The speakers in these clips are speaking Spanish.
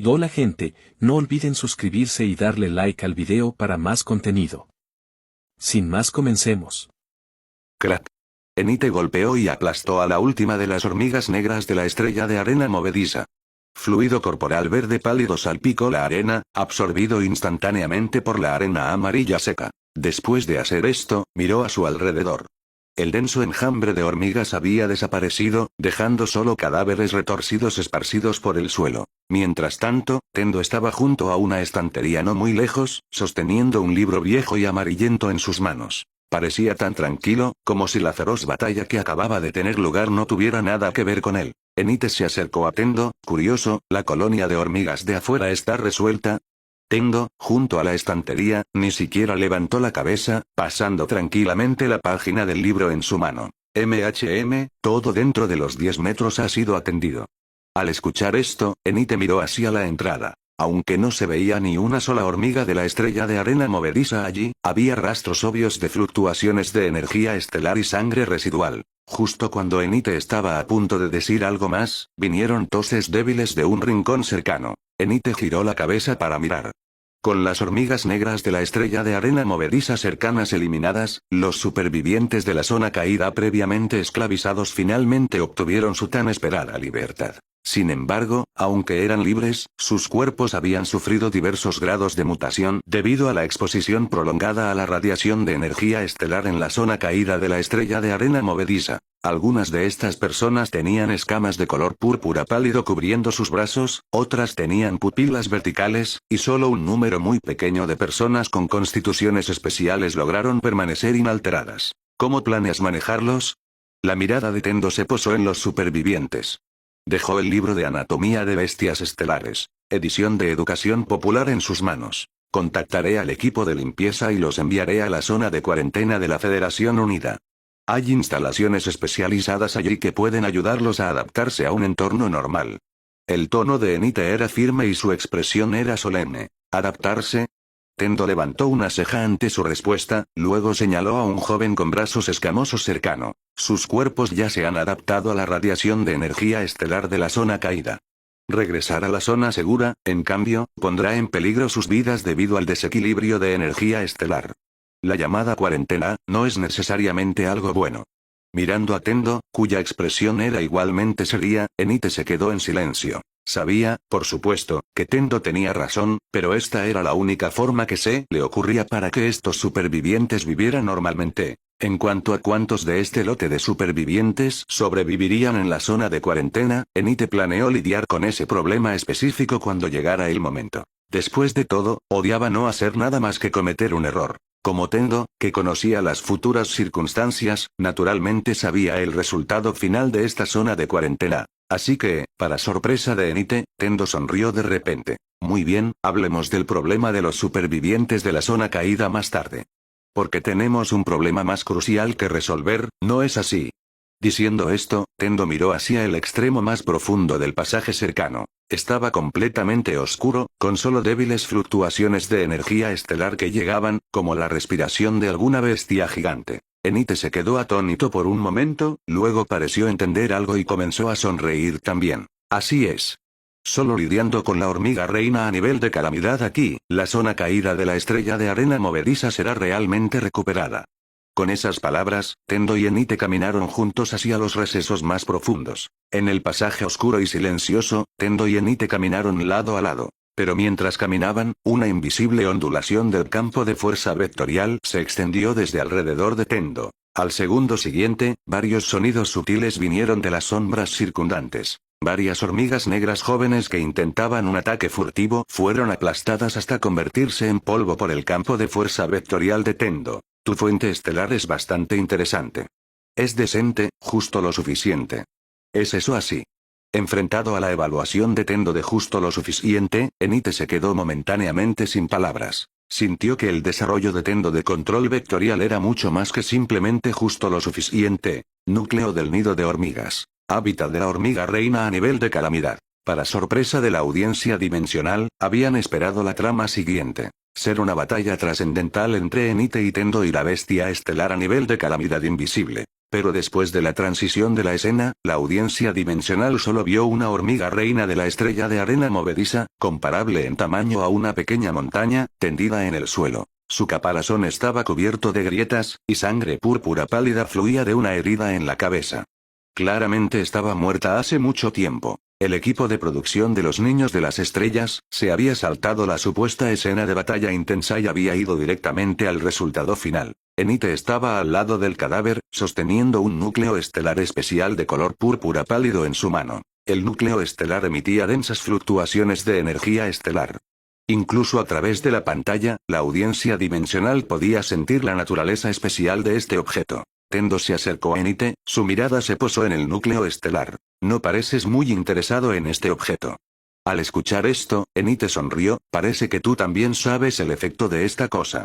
Hola gente, no olviden suscribirse y darle like al video para más contenido. Sin más comencemos. Crack. Enite golpeó y aplastó a la última de las hormigas negras de la estrella de arena movediza. Fluido corporal verde pálido salpicó la arena, absorbido instantáneamente por la arena amarilla seca. Después de hacer esto, miró a su alrededor. El denso enjambre de hormigas había desaparecido, dejando solo cadáveres retorcidos esparcidos por el suelo. Mientras tanto, Tendo estaba junto a una estantería no muy lejos, sosteniendo un libro viejo y amarillento en sus manos. Parecía tan tranquilo, como si la feroz batalla que acababa de tener lugar no tuviera nada que ver con él. Enite se acercó a Tendo, curioso, ¿la colonia de hormigas de afuera está resuelta? Tendo, junto a la estantería, ni siquiera levantó la cabeza, pasando tranquilamente la página del libro en su mano. Todo dentro de los 10 metros ha sido atendido. Al escuchar esto, Enite miró hacia la entrada. Aunque no se veía ni una sola hormiga de la estrella de arena movediza allí, había rastros obvios de fluctuaciones de energía estelar y sangre residual. Justo cuando Enite estaba a punto de decir algo más, vinieron toses débiles de un rincón cercano. Enite giró la cabeza para mirar. Con las hormigas negras de la estrella de arena movediza cercanas eliminadas, los supervivientes de la zona caída previamente esclavizados finalmente obtuvieron su tan esperada libertad. Sin embargo, aunque eran libres, sus cuerpos habían sufrido diversos grados de mutación debido a la exposición prolongada a la radiación de energía estelar en la zona caída de la estrella de arena movediza. Algunas de estas personas tenían escamas de color púrpura pálido cubriendo sus brazos, otras tenían pupilas verticales, y solo un número muy pequeño de personas con constituciones especiales lograron permanecer inalteradas. ¿Cómo planeas manejarlos? La mirada de Tendo se posó en los supervivientes. Dejó el libro de Anatomía de Bestias Estelares, edición de Educación Popular en sus manos. Contactaré al equipo de limpieza y los enviaré a la zona de cuarentena de la Federación Unida. Hay instalaciones especializadas allí que pueden ayudarlos a adaptarse a un entorno normal. El tono de Enite era firme y su expresión era solemne. ¿Adaptarse? Tendo levantó una ceja ante su respuesta, luego señaló a un joven con brazos escamosos cercano. Sus cuerpos ya se han adaptado a la radiación de energía estelar de la zona caída. Regresar a la zona segura, en cambio, pondrá en peligro sus vidas debido al desequilibrio de energía estelar. La llamada cuarentena no es necesariamente algo bueno. Mirando a Tendo, cuya expresión era igualmente seria, Enite se quedó en silencio. Sabía, por supuesto, que Tendo tenía razón, pero esta era la única forma que se le ocurría para que estos supervivientes vivieran normalmente. En cuanto a cuántos de este lote de supervivientes sobrevivirían en la zona de cuarentena, Enite planeó lidiar con ese problema específico cuando llegara el momento. Después de todo, odiaba no hacer nada más que cometer un error. Como Tendo, que conocía las futuras circunstancias, naturalmente sabía el resultado final de esta zona de cuarentena. Así que, para sorpresa de Enite, Tendo sonrió de repente. Muy bien, hablemos del problema de los supervivientes de la zona caída más tarde. Porque tenemos un problema más crucial que resolver, ¿no es así? Diciendo esto, Tendo miró hacia el extremo más profundo del pasaje cercano. Estaba completamente oscuro, con solo débiles fluctuaciones de energía estelar que llegaban, como la respiración de alguna bestia gigante. Enite se quedó atónito por un momento, luego pareció entender algo y comenzó a sonreír también. Así es. Solo lidiando con la hormiga reina a nivel de calamidad aquí, la zona caída de la estrella de arena movediza será realmente recuperada. Con esas palabras, Tendo y Enite caminaron juntos hacia los recesos más profundos. En el pasaje oscuro y silencioso, Tendo y Enite caminaron lado a lado. Pero mientras caminaban, una invisible ondulación del campo de fuerza vectorial se extendió desde alrededor de Tendo. Al segundo siguiente, varios sonidos sutiles vinieron de las sombras circundantes. Varias hormigas negras jóvenes que intentaban un ataque furtivo fueron aplastadas hasta convertirse en polvo por el campo de fuerza vectorial de Tendo. Tu fuente estelar es bastante interesante. Es decente, justo lo suficiente. ¿Es eso así? Enfrentado a la evaluación de Tendo de justo lo suficiente, Enite se quedó momentáneamente sin palabras. Sintió que el desarrollo de Tendo de control vectorial era mucho más que simplemente justo lo suficiente. Núcleo del nido de hormigas. Hábitat de la hormiga reina a nivel de calamidad. Para sorpresa de la audiencia dimensional, habían esperado la trama siguiente. Ser una batalla trascendental entre Enite y Tendo y la bestia estelar a nivel de calamidad invisible. Pero después de la transición de la escena, la audiencia dimensional solo vio una hormiga reina de la estrella de arena movediza, comparable en tamaño a una pequeña montaña, tendida en el suelo. Su caparazón estaba cubierto de grietas, y sangre púrpura pálida fluía de una herida en la cabeza. Claramente estaba muerta hace mucho tiempo. El equipo de producción de Los Niños de las Estrellas se había saltado la supuesta escena de batalla intensa y había ido directamente al resultado final. Enite estaba al lado del cadáver, sosteniendo un núcleo estelar especial de color púrpura pálido en su mano. El núcleo estelar emitía densas fluctuaciones de energía estelar. Incluso a través de la pantalla, la audiencia dimensional podía sentir la naturaleza especial de este objeto. Tendo se acercó a Enite, su mirada se posó en el núcleo estelar. No pareces muy interesado en este objeto. Al escuchar esto, Enite sonrió, parece que tú también sabes el efecto de esta cosa.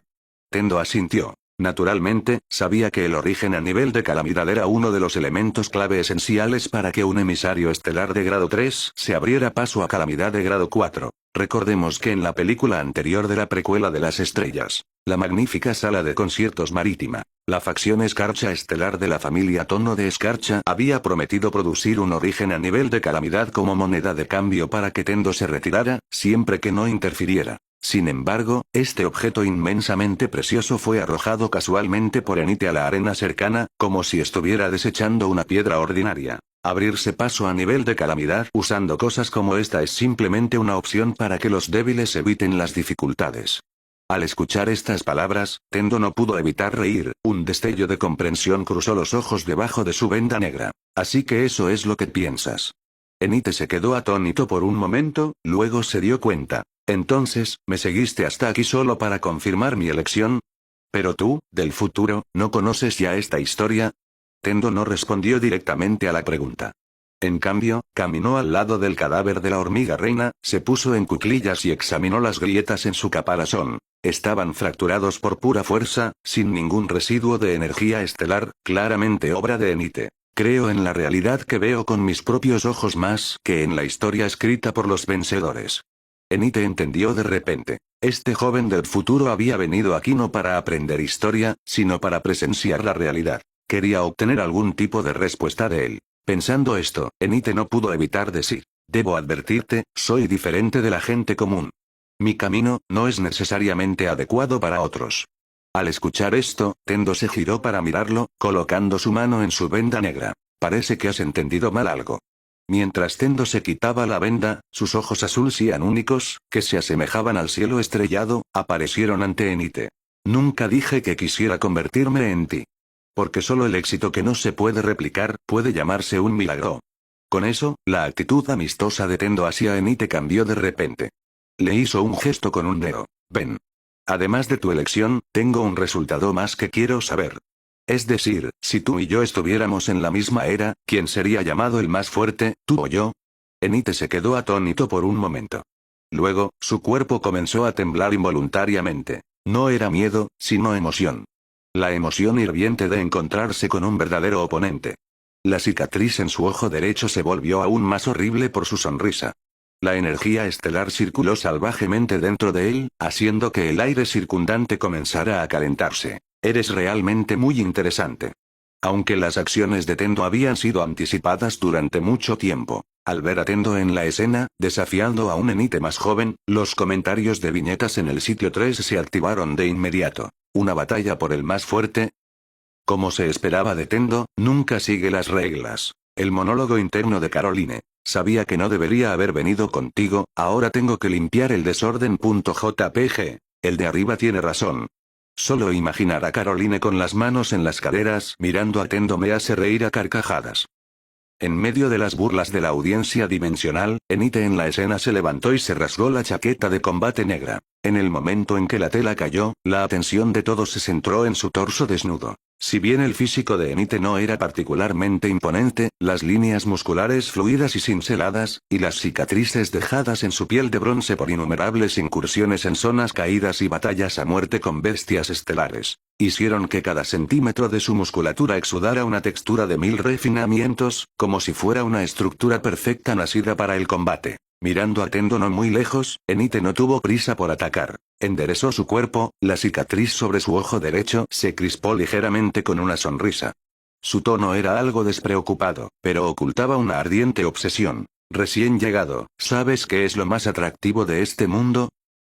Tendo asintió. Naturalmente, sabía que el origen a nivel de calamidad era uno de los elementos clave esenciales para que un emisario estelar de grado 3 se abriera paso a calamidad de grado 4. Recordemos que en la película anterior de la precuela de las estrellas, la magnífica sala de conciertos marítima, la facción escarcha estelar de la familia Tono de Escarcha había prometido producir un origen a nivel de calamidad como moneda de cambio para que Tendo se retirara, siempre que no interfiriera. Sin embargo, este objeto inmensamente precioso fue arrojado casualmente por Enite a la arena cercana, como si estuviera desechando una piedra ordinaria. Abrirse paso a nivel de calamidad usando cosas como esta es simplemente una opción para que los débiles eviten las dificultades. Al escuchar estas palabras, Tendo no pudo evitar reír, un destello de comprensión cruzó los ojos debajo de su venda negra. Así que eso es lo que piensas. Enite se quedó atónito por un momento, luego se dio cuenta. Entonces, ¿me seguiste hasta aquí solo para confirmar mi elección? Pero tú, del futuro, ¿no conoces ya esta historia? Tendo no respondió directamente a la pregunta. En cambio, caminó al lado del cadáver de la hormiga reina, se puso en cuclillas y examinó las grietas en su caparazón. Estaban fracturados por pura fuerza, sin ningún residuo de energía estelar, claramente obra de Enite. Creo en la realidad que veo con mis propios ojos más que en la historia escrita por los vencedores. Enite entendió de repente. Este joven del futuro había venido aquí no para aprender historia, sino para presenciar la realidad. Quería obtener algún tipo de respuesta de él. Pensando esto, Enite no pudo evitar decir, debo advertirte, soy diferente de la gente común. Mi camino no es necesariamente adecuado para otros. Al escuchar esto, Tendo se giró para mirarlo, colocando su mano en su venda negra. Parece que has entendido mal algo. Mientras Tendo se quitaba la venda, sus ojos azul cianúnicos, que se asemejaban al cielo estrellado, aparecieron ante Enite. Nunca dije que quisiera convertirme en ti. Porque solo el éxito que no se puede replicar, puede llamarse un milagro. Con eso, la actitud amistosa de Tendo hacia Enite cambió de repente. Le hizo un gesto con un dedo. Ven. Además de tu elección, tengo un resultado más que quiero saber. Es decir, si tú y yo estuviéramos en la misma era, ¿quién sería llamado el más fuerte, tú o yo? Enite se quedó atónito por un momento. Luego, su cuerpo comenzó a temblar involuntariamente. No era miedo, sino emoción. La emoción hirviente de encontrarse con un verdadero oponente. La cicatriz en su ojo derecho se volvió aún más horrible por su sonrisa. La energía estelar circuló salvajemente dentro de él, haciendo que el aire circundante comenzara a calentarse. Eres realmente muy interesante. Aunque las acciones de Tendo habían sido anticipadas durante mucho tiempo, al ver a Tendo en la escena, desafiando a un Enite más joven, los comentarios de viñetas en el sitio 3 se activaron de inmediato. ¿Una batalla por el más fuerte? Como se esperaba de Tendo, nunca sigue las reglas. El monólogo interno de Caroline. Sabía que no debería haber venido contigo, ahora tengo que limpiar el desorden. JPG. El de arriba tiene razón. Solo imaginar a Caroline con las manos en las caderas mirando a Tendo me hace reír a carcajadas. En medio de las burlas de la audiencia dimensional, Enite en la escena se levantó y se rasgó la chaqueta de combate negra. En el momento en que la tela cayó, la atención de todos se centró en su torso desnudo. Si bien el físico de Enite no era particularmente imponente, las líneas musculares fluidas y cinceladas, y las cicatrices dejadas en su piel de bronce por innumerables incursiones en zonas caídas y batallas a muerte con bestias estelares, hicieron que cada centímetro de su musculatura exudara una textura de 1000 refinamientos, como si fuera una estructura perfecta nacida para el combate. Mirando a Tendo no muy lejos, Enite no tuvo prisa por atacar. Enderezó su cuerpo, la cicatriz sobre su ojo derecho se crispó ligeramente con una sonrisa. Su tono era algo despreocupado, pero ocultaba una ardiente obsesión. Recién llegado, ¿sabes qué es lo más atractivo de este mundo?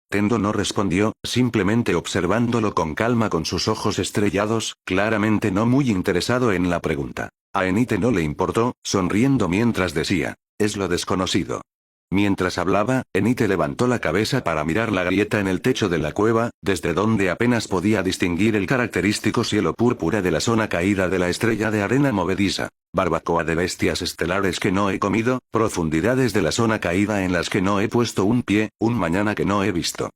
Tendo no respondió, simplemente observándolo con calma con sus ojos estrellados, claramente no muy interesado en la pregunta. A Enite no le importó, sonriendo mientras decía, es lo desconocido. Mientras hablaba, Enite levantó la cabeza para mirar la grieta en el techo de la cueva, desde donde apenas podía distinguir el característico cielo púrpura de la zona caída de la estrella de arena movediza. Barbacoa de bestias estelares que no he comido, profundidades de la zona caída en las que no he puesto un pie, un mañana que no he visto.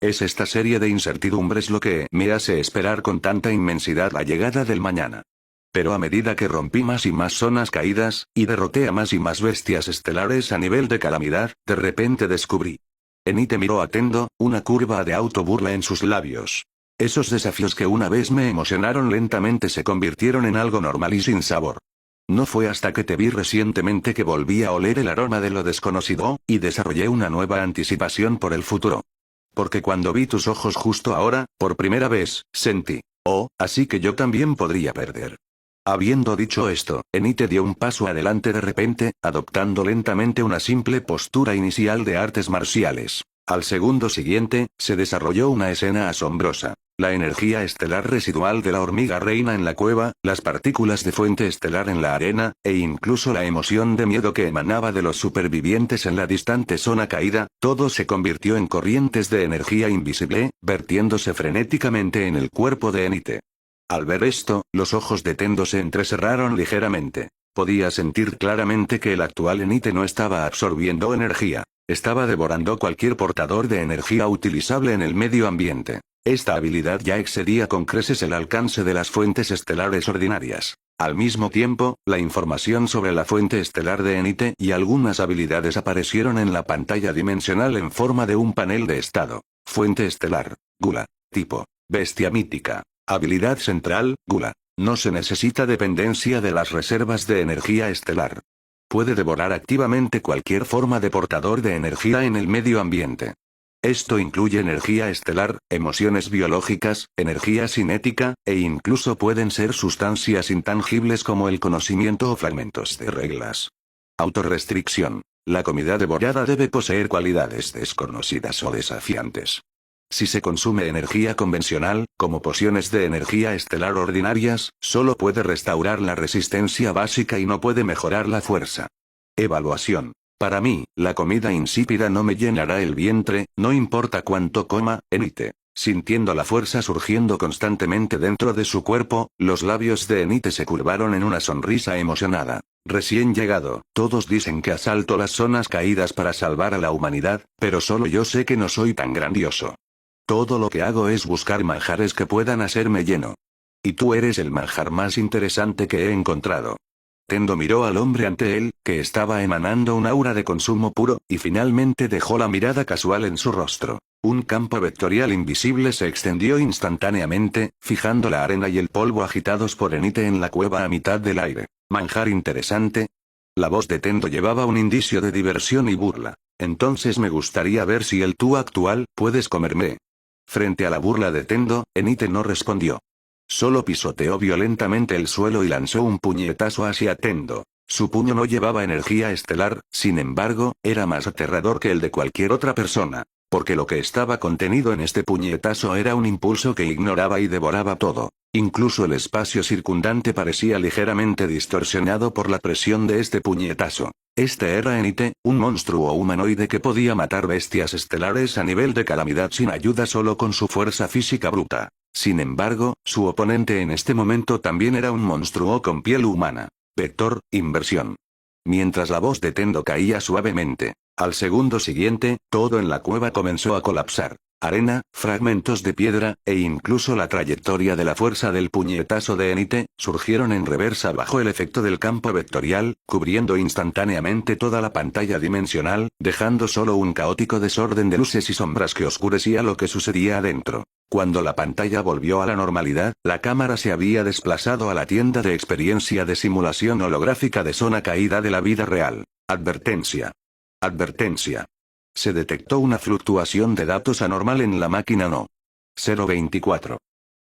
Es esta serie de incertidumbres lo que me hace esperar con tanta inmensidad la llegada del mañana. Pero a medida que rompí más y más zonas caídas, y derroté a más y más bestias estelares a nivel de calamidad, de repente descubrí. Enite miró a Tendo, una curva de autoburla en sus labios. Esos desafíos que una vez me emocionaron lentamente se convirtieron en algo normal y sin sabor. No fue hasta que te vi recientemente que volví a oler el aroma de lo desconocido, y desarrollé una nueva anticipación por el futuro. Porque cuando vi tus ojos justo ahora, por primera vez, sentí, oh, así que yo también podría perder. Habiendo dicho esto, Enite dio un paso adelante de repente, adoptando lentamente una simple postura inicial de artes marciales. Al segundo siguiente, se desarrolló una escena asombrosa. La energía estelar residual de la hormiga reina en la cueva, las partículas de fuente estelar en la arena, e incluso la emoción de miedo que emanaba de los supervivientes en la distante zona caída, todo se convirtió en corrientes de energía invisible, vertiéndose frenéticamente en el cuerpo de Enite. Al ver esto, los ojos de Tendo se entrecerraron ligeramente. Podía sentir claramente que el actual Enite no estaba absorbiendo energía. Estaba devorando cualquier portador de energía utilizable en el medio ambiente. Esta habilidad ya excedía con creces el alcance de las fuentes estelares ordinarias. Al mismo tiempo, la información sobre la fuente estelar de Enite y algunas habilidades aparecieron en la pantalla dimensional en forma de un panel de estado. Fuente estelar, Gula. Tipo, bestia mítica. Habilidad central, Gula. No se necesita dependencia de las reservas de energía estelar. Puede devorar activamente cualquier forma de portador de energía en el medio ambiente. Esto incluye energía estelar, emociones biológicas, energía cinética, e incluso pueden ser sustancias intangibles como el conocimiento o fragmentos de reglas. Autorrestricción. La comida devorada debe poseer cualidades desconocidas o desafiantes. Si se consume energía convencional, como pociones de energía estelar ordinarias, solo puede restaurar la resistencia básica y no puede mejorar la fuerza. Evaluación. Para mí, la comida insípida no me llenará el vientre, no importa cuánto coma, Enite. Sintiendo la fuerza surgiendo constantemente dentro de su cuerpo, los labios de Enite se curvaron en una sonrisa emocionada. Recién llegado, todos dicen que asalto las zonas caídas para salvar a la humanidad, pero solo yo sé que no soy tan grandioso. Todo lo que hago es buscar manjares que puedan hacerme lleno. Y tú eres el manjar más interesante que he encontrado. Tendo miró al hombre ante él, que estaba emanando un aura de consumo puro, y finalmente dejó la mirada casual en su rostro. Un campo vectorial invisible se extendió instantáneamente, fijando la arena y el polvo agitados por Enite en la cueva a mitad del aire. ¿Manjar interesante? La voz de Tendo llevaba un indicio de diversión y burla. Entonces me gustaría ver si el tú actual, puedes comerme. Frente a la burla de Tendo, Enite no respondió. Solo pisoteó violentamente el suelo y lanzó un puñetazo hacia Tendo. Su puño no llevaba energía estelar, sin embargo, era más aterrador que el de cualquier otra persona. Porque lo que estaba contenido en este puñetazo era un impulso que ignoraba y devoraba todo. Incluso el espacio circundante parecía ligeramente distorsionado por la presión de este puñetazo. Este era Enite, un monstruo humanoide que podía matar bestias estelares a nivel de calamidad sin ayuda solo con su fuerza física bruta. Sin embargo, su oponente en este momento también era un monstruo con piel humana. Vector, inversión. Mientras la voz de Tendo caía suavemente, al segundo siguiente, todo en la cueva comenzó a colapsar. Arena, fragmentos de piedra, e incluso la trayectoria de la fuerza del puñetazo de Enite, surgieron en reversa bajo el efecto del campo vectorial, cubriendo instantáneamente toda la pantalla dimensional, dejando solo un caótico desorden de luces y sombras que oscurecía lo que sucedía adentro. Cuando la pantalla volvió a la normalidad, la cámara se había desplazado a la tienda de experiencia de simulación holográfica de zona caída de la vida real. Advertencia. Advertencia. Se detectó una fluctuación de datos anormal en la máquina No. 024.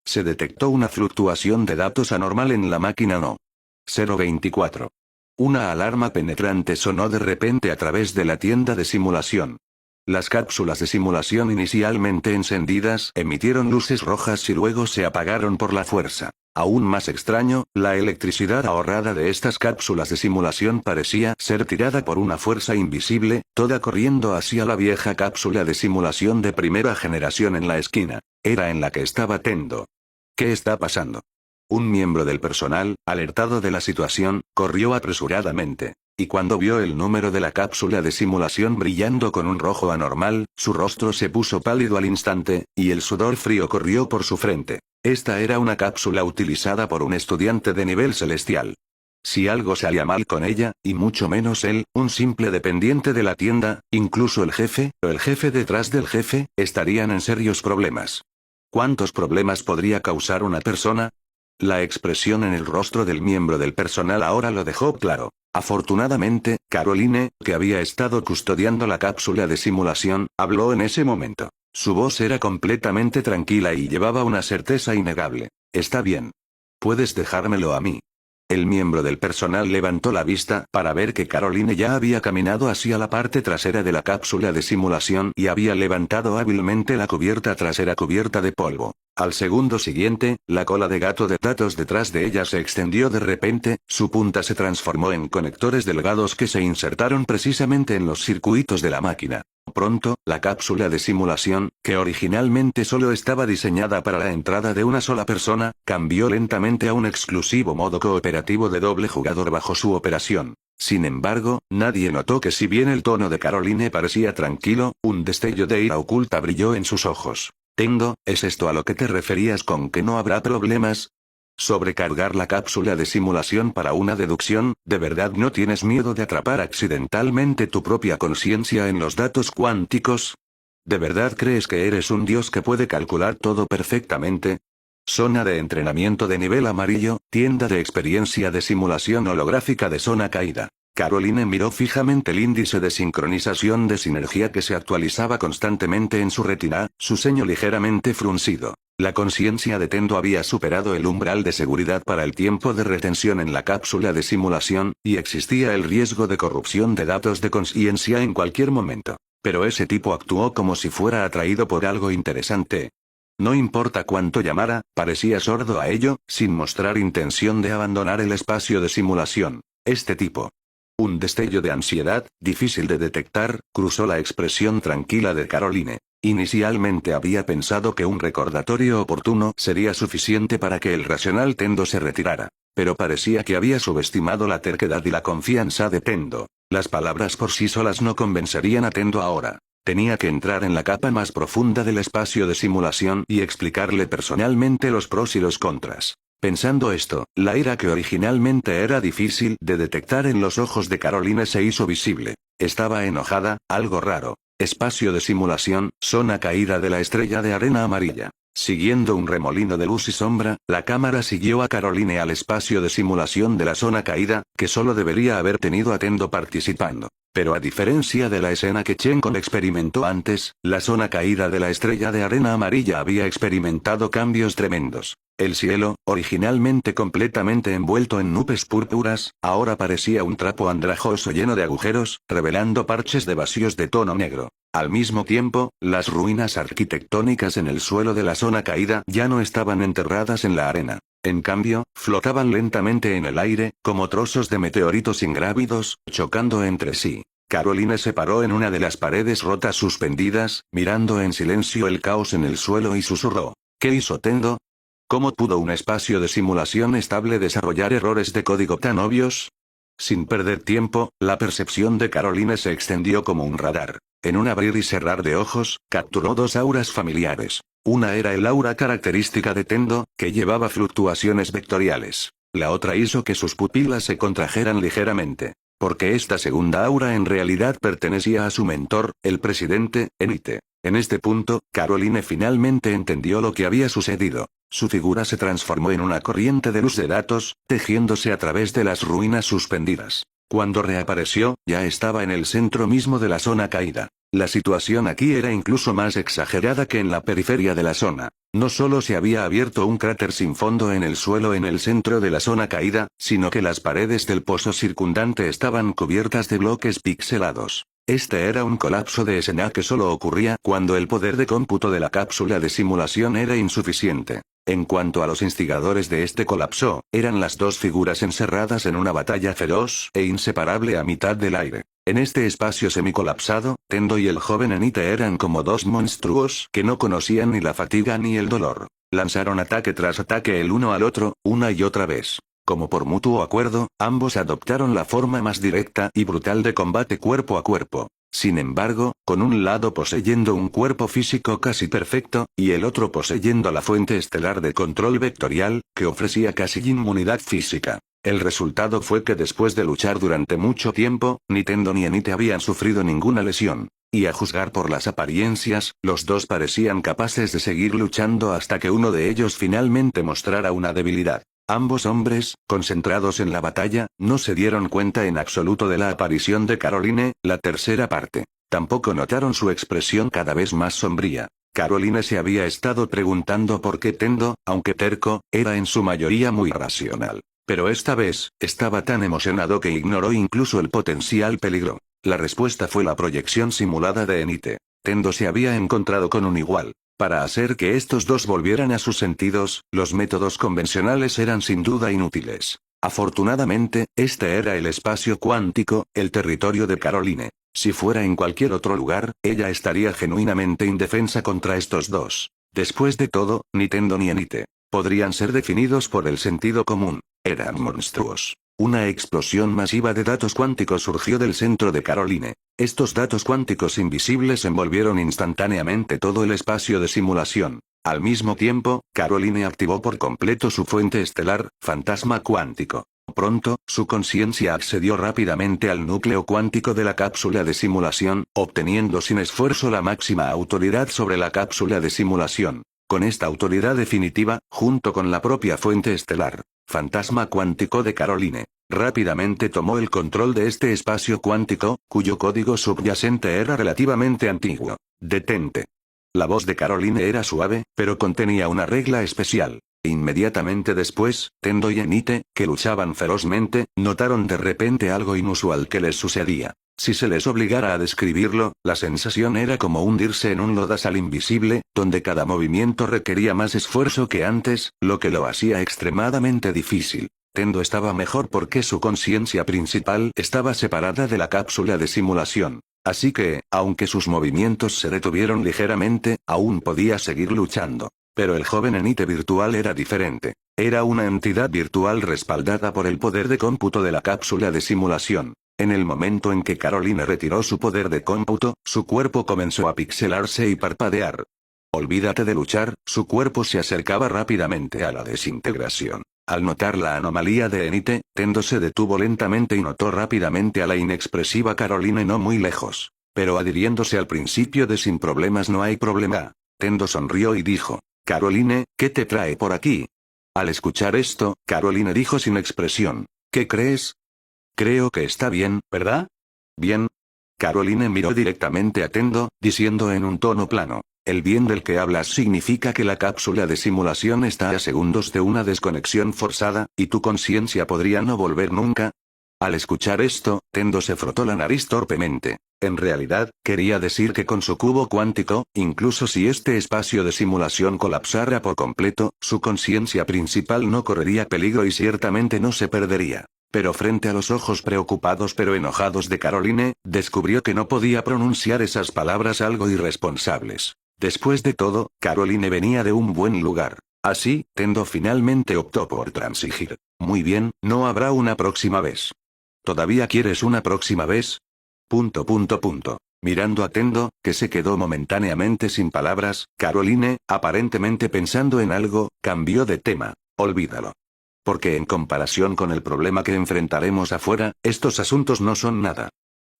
Se detectó una fluctuación de datos anormal en la máquina No. 024. Una alarma penetrante sonó de repente a través de la tienda de simulación. Las cápsulas de simulación inicialmente encendidas emitieron luces rojas y luego se apagaron por la fuerza. Aún más extraño, la electricidad ahorrada de estas cápsulas de simulación parecía ser tirada por una fuerza invisible, toda corriendo hacia la vieja cápsula de simulación de primera generación en la esquina. Era en la que estaba Tendo. ¿Qué está pasando? Un miembro del personal, alertado de la situación, corrió apresuradamente. Y cuando vio el número de la cápsula de simulación brillando con un rojo anormal, su rostro se puso pálido al instante, y el sudor frío corrió por su frente. Esta era una cápsula utilizada por un estudiante de nivel celestial. Si algo salía mal con ella, y mucho menos él, un simple dependiente de la tienda, incluso el jefe, o el jefe detrás del jefe, estarían en serios problemas. ¿Cuántos problemas podría causar una persona? La expresión en el rostro del miembro del personal ahora lo dejó claro. Afortunadamente, Caroline, que había estado custodiando la cápsula de simulación, habló en ese momento. Su voz era completamente tranquila y llevaba una certeza innegable. Está bien. Puedes dejármelo a mí. El miembro del personal levantó la vista para ver que Caroline ya había caminado hacia la parte trasera de la cápsula de simulación y había levantado hábilmente la cubierta trasera cubierta de polvo. Al segundo siguiente, la cola de gato de datos detrás de ella se extendió de repente, su punta se transformó en conectores delgados que se insertaron precisamente en los circuitos de la máquina. Pronto, la cápsula de simulación, que originalmente solo estaba diseñada para la entrada de una sola persona, cambió lentamente a un exclusivo modo cooperativo de doble jugador bajo su operación. Sin embargo, nadie notó que si bien el tono de Caroline parecía tranquilo, un destello de ira oculta brilló en sus ojos. Tendo, ¿es esto a lo que te referías con que no habrá problemas? Sobrecargar la cápsula de simulación para una deducción, ¿de verdad no tienes miedo de atrapar accidentalmente tu propia conciencia en los datos cuánticos? ¿De verdad crees que eres un dios que puede calcular todo perfectamente? Zona de entrenamiento de nivel amarillo, tienda de experiencia de simulación holográfica de zona caída. Caroline miró fijamente el índice de sincronización de sinergia que se actualizaba constantemente en su retina, su ceño ligeramente fruncido. La conciencia de Tendo había superado el umbral de seguridad para el tiempo de retención en la cápsula de simulación, y existía el riesgo de corrupción de datos de conciencia en cualquier momento. Pero ese tipo actuó como si fuera atraído por algo interesante. No importa cuánto llamara, parecía sordo a ello, sin mostrar intención de abandonar el espacio de simulación. Este tipo. Un destello de ansiedad, difícil de detectar, cruzó la expresión tranquila de Caroline. Inicialmente había pensado que un recordatorio oportuno sería suficiente para que el racional Tendo se retirara. Pero parecía que había subestimado la terquedad y la confianza de Tendo. Las palabras por sí solas no convencerían a Tendo ahora. Tenía que entrar en la capa más profunda del espacio de simulación y explicarle personalmente los pros y los contras. Pensando esto, la ira que originalmente era difícil de detectar en los ojos de Caroline se hizo visible. Estaba enojada, algo raro. Espacio de simulación, zona caída de la estrella de arena amarilla. Siguiendo un remolino de luz y sombra, la cámara siguió a Caroline al espacio de simulación de la zona caída, que solo debería haber tenido a Tendo participando. Pero a diferencia de la escena que Chenkov experimentó antes, la zona caída de la estrella de arena amarilla había experimentado cambios tremendos. El cielo, originalmente completamente envuelto en nubes púrpuras, ahora parecía un trapo andrajoso lleno de agujeros, revelando parches de vacíos de tono negro. Al mismo tiempo, las ruinas arquitectónicas en el suelo de la zona caída ya no estaban enterradas en la arena. En cambio, flotaban lentamente en el aire, como trozos de meteoritos ingrávidos, chocando entre sí. Caroline se paró en una de las paredes rotas suspendidas, mirando en silencio el caos en el suelo y susurró. ¿Qué hizo Tendo? ¿Cómo pudo un espacio de simulación estable desarrollar errores de código tan obvios? Sin perder tiempo, la percepción de Caroline se extendió como un radar. En un abrir y cerrar de ojos, capturó dos auras familiares. Una era el aura característica de Tendo, que llevaba fluctuaciones vectoriales. La otra hizo que sus pupilas se contrajeran ligeramente. Porque esta segunda aura en realidad pertenecía a su mentor, el presidente, Enite. En este punto, Caroline finalmente entendió lo que había sucedido. Su figura se transformó en una corriente de luz de datos, tejiéndose a través de las ruinas suspendidas. Cuando reapareció, ya estaba en el centro mismo de la zona caída. La situación aquí era incluso más exagerada que en la periferia de la zona. No solo se había abierto un cráter sin fondo en el suelo en el centro de la zona caída, sino que las paredes del pozo circundante estaban cubiertas de bloques pixelados. Este era un colapso de escena que solo ocurría cuando el poder de cómputo de la cápsula de simulación era insuficiente. En cuanto a los instigadores de este colapso, eran las dos figuras encerradas en una batalla feroz e inseparable a mitad del aire. En este espacio semicolapsado, Tendo y el joven Enite eran como dos monstruos que no conocían ni la fatiga ni el dolor. Lanzaron ataque tras ataque el uno al otro, una y otra vez. Como por mutuo acuerdo, ambos adoptaron la forma más directa y brutal de combate cuerpo a cuerpo. Sin embargo, con un lado poseyendo un cuerpo físico casi perfecto, y el otro poseyendo la fuente estelar de control vectorial, que ofrecía casi inmunidad física. El resultado fue que después de luchar durante mucho tiempo, ni Tendo ni Enite habían sufrido ninguna lesión. Y a juzgar por las apariencias, los dos parecían capaces de seguir luchando hasta que uno de ellos finalmente mostrara una debilidad. Ambos hombres, concentrados en la batalla, no se dieron cuenta en absoluto de la aparición de Caroline, la tercera parte. Tampoco notaron su expresión cada vez más sombría. Caroline se había estado preguntando por qué Tendo, aunque terco, era en su mayoría muy racional. Pero esta vez, estaba tan emocionado que ignoró incluso el potencial peligro. La respuesta fue la proyección simulada de Enite. Tendo se había encontrado con un igual. Para hacer que estos dos volvieran a sus sentidos, los métodos convencionales eran sin duda inútiles. Afortunadamente, este era el espacio cuántico, el territorio de Caroline. Si fuera en cualquier otro lugar, ella estaría genuinamente indefensa contra estos dos. Después de todo, ni Tendo ni Enite podrían ser definidos por el sentido común. Eran monstruos. Una explosión masiva de datos cuánticos surgió del centro de Caroline. Estos datos cuánticos invisibles envolvieron instantáneamente todo el espacio de simulación. Al mismo tiempo, Caroline activó por completo su fuente estelar, fantasma cuántico. Pronto, su conciencia accedió rápidamente al núcleo cuántico de la cápsula de simulación, obteniendo sin esfuerzo la máxima autoridad sobre la cápsula de simulación. Con esta autoridad definitiva, junto con la propia fuente estelar, fantasma cuántico de Caroline, rápidamente tomó el control de este espacio cuántico, cuyo código subyacente era relativamente antiguo. Detente. La voz de Caroline era suave, pero contenía una regla especial. Inmediatamente después, Tendo y Enite, que luchaban ferozmente, notaron de repente algo inusual que les sucedía. Si se les obligara a describirlo, la sensación era como hundirse en un lodazal invisible, donde cada movimiento requería más esfuerzo que antes, lo que lo hacía extremadamente difícil. Tendo estaba mejor porque su conciencia principal estaba separada de la cápsula de simulación. Así que, aunque sus movimientos se detuvieron ligeramente, aún podía seguir luchando. Pero el joven Enite virtual era diferente. Era una entidad virtual respaldada por el poder de cómputo de la cápsula de simulación. En el momento en que Caroline retiró su poder de cómputo, su cuerpo comenzó a pixelarse y parpadear. Olvídate de luchar, su cuerpo se acercaba rápidamente a la desintegración. Al notar la anomalía de Enite, Tendo se detuvo lentamente y notó rápidamente a la inexpresiva Caroline no muy lejos. Pero adhiriéndose al principio de sin problemas no hay problema. Tendo sonrió y dijo: Caroline, ¿qué te trae por aquí? Al escuchar esto, Caroline dijo sin expresión: ¿qué crees? Creo que está bien, ¿verdad? Bien. Caroline miró directamente a Tendo, diciendo en un tono plano: el bien del que hablas significa que la cápsula de simulación está a segundos de una desconexión forzada, y tu conciencia podría no volver nunca. Al escuchar esto, Tendo se frotó la nariz torpemente. En realidad, quería decir que con su cubo cuántico, incluso si este espacio de simulación colapsara por completo, su conciencia principal no correría peligro y ciertamente no se perdería. Pero frente a los ojos preocupados pero enojados de Caroline, descubrió que no podía pronunciar esas palabras algo irresponsables. Después de todo, Caroline venía de un buen lugar. Así, Tendo finalmente optó por transigir. Muy bien, no habrá una próxima vez. ¿Todavía quieres una próxima vez? Mirando a Tendo, que se quedó momentáneamente sin palabras, Caroline, aparentemente pensando en algo, cambió de tema. Olvídalo. Porque en comparación con el problema que enfrentaremos afuera, estos asuntos no son nada.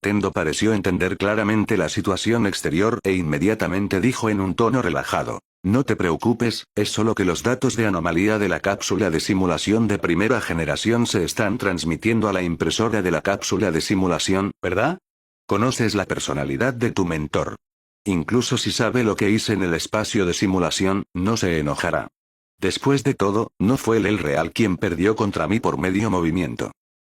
Tendo pareció entender claramente la situación exterior e inmediatamente dijo en un tono relajado. No te preocupes, es solo que los datos de anomalía de la cápsula de simulación de primera generación se están transmitiendo a la impresora de la cápsula de simulación, ¿verdad? Conoces la personalidad de tu mentor. Incluso si sabe lo que hice en el espacio de simulación, no se enojará. Después de todo, no fue él real quien perdió contra mí por medio movimiento.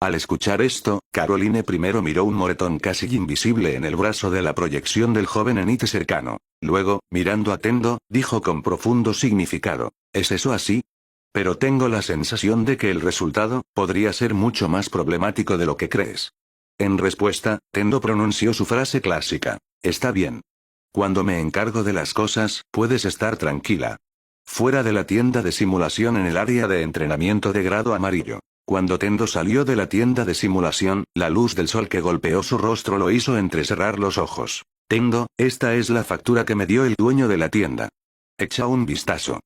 Al escuchar esto, Caroline primero miró un moretón casi invisible en el brazo de la proyección del joven Enite cercano. Luego, mirando a Tendo, dijo con profundo significado, ¿es eso así? Pero tengo la sensación de que el resultado podría ser mucho más problemático de lo que crees. En respuesta, Tendo pronunció su frase clásica, está bien. Cuando me encargo de las cosas, puedes estar tranquila. Fuera de la tienda de simulación en el área de entrenamiento de grado amarillo. Cuando Tendo salió de la tienda de simulación, la luz del sol que golpeó su rostro lo hizo entrecerrar los ojos. Tendo, esta es la factura que me dio el dueño de la tienda. Echa un vistazo.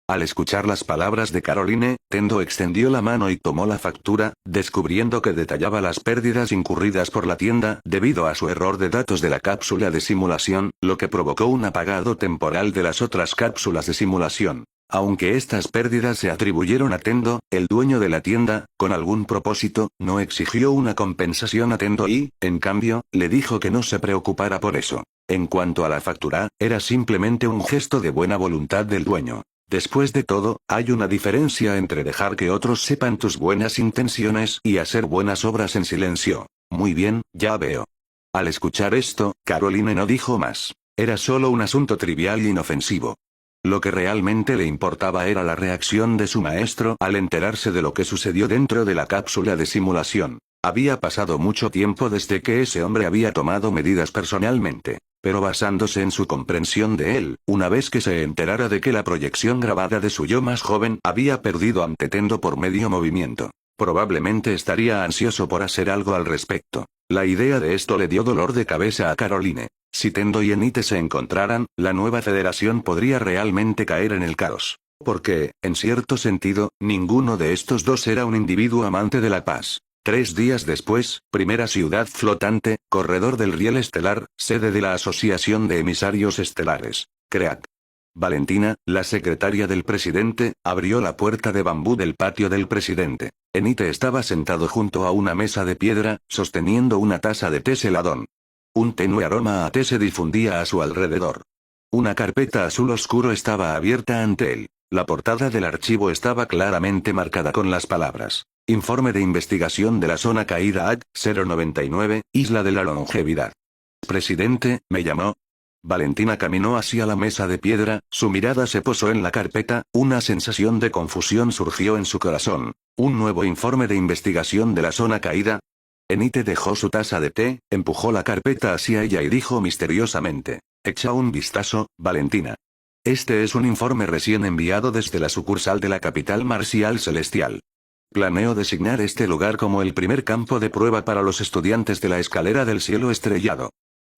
Al escuchar las palabras de Caroline, Tendo extendió la mano y tomó la factura, descubriendo que detallaba las pérdidas incurridas por la tienda debido a su error de datos de la cápsula de simulación, lo que provocó un apagado temporal de las otras cápsulas de simulación. Aunque estas pérdidas se atribuyeron a Tendo, el dueño de la tienda, con algún propósito, no exigió una compensación a Tendo y, en cambio, le dijo que no se preocupara por eso. En cuanto a la factura, era simplemente un gesto de buena voluntad del dueño. Después de todo, hay una diferencia entre dejar que otros sepan tus buenas intenciones y hacer buenas obras en silencio. Muy bien, ya veo. Al escuchar esto, Caroline no dijo más. Era solo un asunto trivial e inofensivo. Lo que realmente le importaba era la reacción de su maestro al enterarse de lo que sucedió dentro de la cápsula de simulación. Había pasado mucho tiempo desde que ese hombre había tomado medidas personalmente, pero basándose en su comprensión de él, una vez que se enterara de que la proyección grabada de su yo más joven había perdido ante Tendo por medio movimiento, probablemente estaría ansioso por hacer algo al respecto. La idea de esto le dio dolor de cabeza a Caroline. Si Tendo y Enite se encontraran, la nueva federación podría realmente caer en el caos. Porque, en cierto sentido, ninguno de estos dos era un individuo amante de la paz. 3 días después, primera ciudad flotante, corredor del riel estelar, sede de la Asociación de Emisarios Estelares. CREAC. Valentina, la secretaria del presidente, abrió la puerta de bambú del patio del presidente. Enite estaba sentado junto a una mesa de piedra, sosteniendo una taza de té celadón. Un tenue aroma a té se difundía a su alrededor. Una carpeta azul oscuro estaba abierta ante él. La portada del archivo estaba claramente marcada con las palabras: Informe de investigación de la zona caída AC-099, Isla de la Longevidad. Presidente, me llamó. Valentina caminó hacia la mesa de piedra, su mirada se posó en la carpeta, una sensación de confusión surgió en su corazón. ¿Un nuevo informe de investigación de la zona caída? Enite dejó su taza de té, empujó la carpeta hacia ella y dijo misteriosamente: echa un vistazo, Valentina. Este es un informe recién enviado desde la sucursal de la capital marcial celestial. Planeo designar este lugar como el primer campo de prueba para los estudiantes de la escalera del cielo estrellado.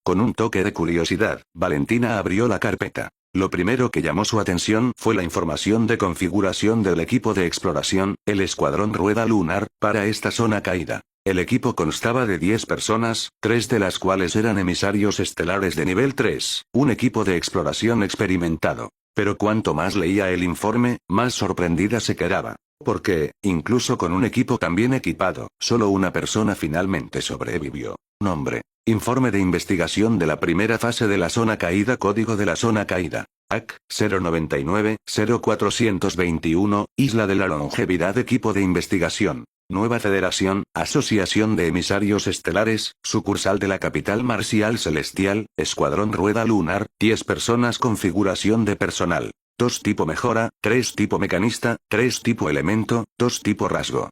Con un toque de curiosidad, Valentina abrió la carpeta. Lo primero que llamó su atención fue la información de configuración del equipo de exploración, el Escuadrón Rueda Lunar, para esta zona caída. El equipo constaba de 10 personas, 3 de las cuales eran emisarios estelares de nivel 3, un equipo de exploración experimentado. Pero cuanto más leía el informe, más sorprendida se quedaba. Porque, incluso con un equipo tan bien equipado, solo una persona finalmente sobrevivió. Nombre: Informe de investigación de la primera fase de la zona caída. Código de la zona caída: AC-099-0421, Isla de la Longevidad. Equipo de investigación: Nueva Federación, Asociación de Emisarios Estelares, sucursal de la capital marcial celestial, Escuadrón Rueda Lunar, 10 personas. Configuración de personal: 2 tipo mejora, 3 tipo mecanista, 3 tipo elemento, 2 tipo rasgo.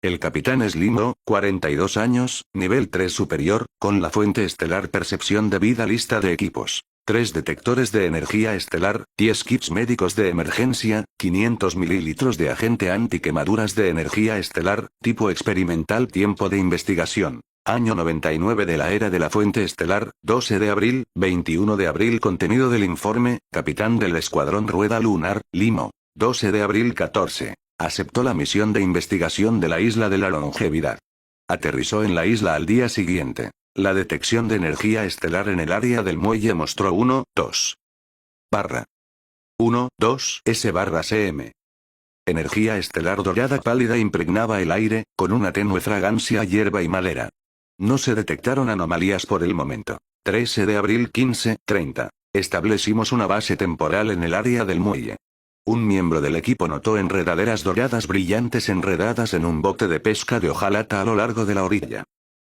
El capitán es Limo, 42 años, nivel 3 superior, con la fuente estelar percepción de vida. Lista de equipos: 3 detectores de energía estelar, 10 kits médicos de emergencia, 500 mililitros de agente antiquemaduras de energía estelar, tipo experimental. Tiempo de investigación: Año 99 de la era de la fuente estelar, 12 de abril, 21 de abril. Contenido del informe: Capitán del Escuadrón Rueda Lunar, Limo. 12 de abril 14. Aceptó la misión de investigación de la Isla de la Longevidad. Aterrizó en la isla al día siguiente. La detección de energía estelar en el área del muelle mostró 1, 2. Barra. 1, 2, S/cm. Energía estelar dorada pálida impregnaba el aire, con una tenue fragancia a hierba y madera. No se detectaron anomalías por el momento. 13 de abril 15:30. Establecimos una base temporal en el área del muelle. Un miembro del equipo notó enredaderas doradas brillantes enredadas en un bote de pesca de hojalata a lo largo de la orilla.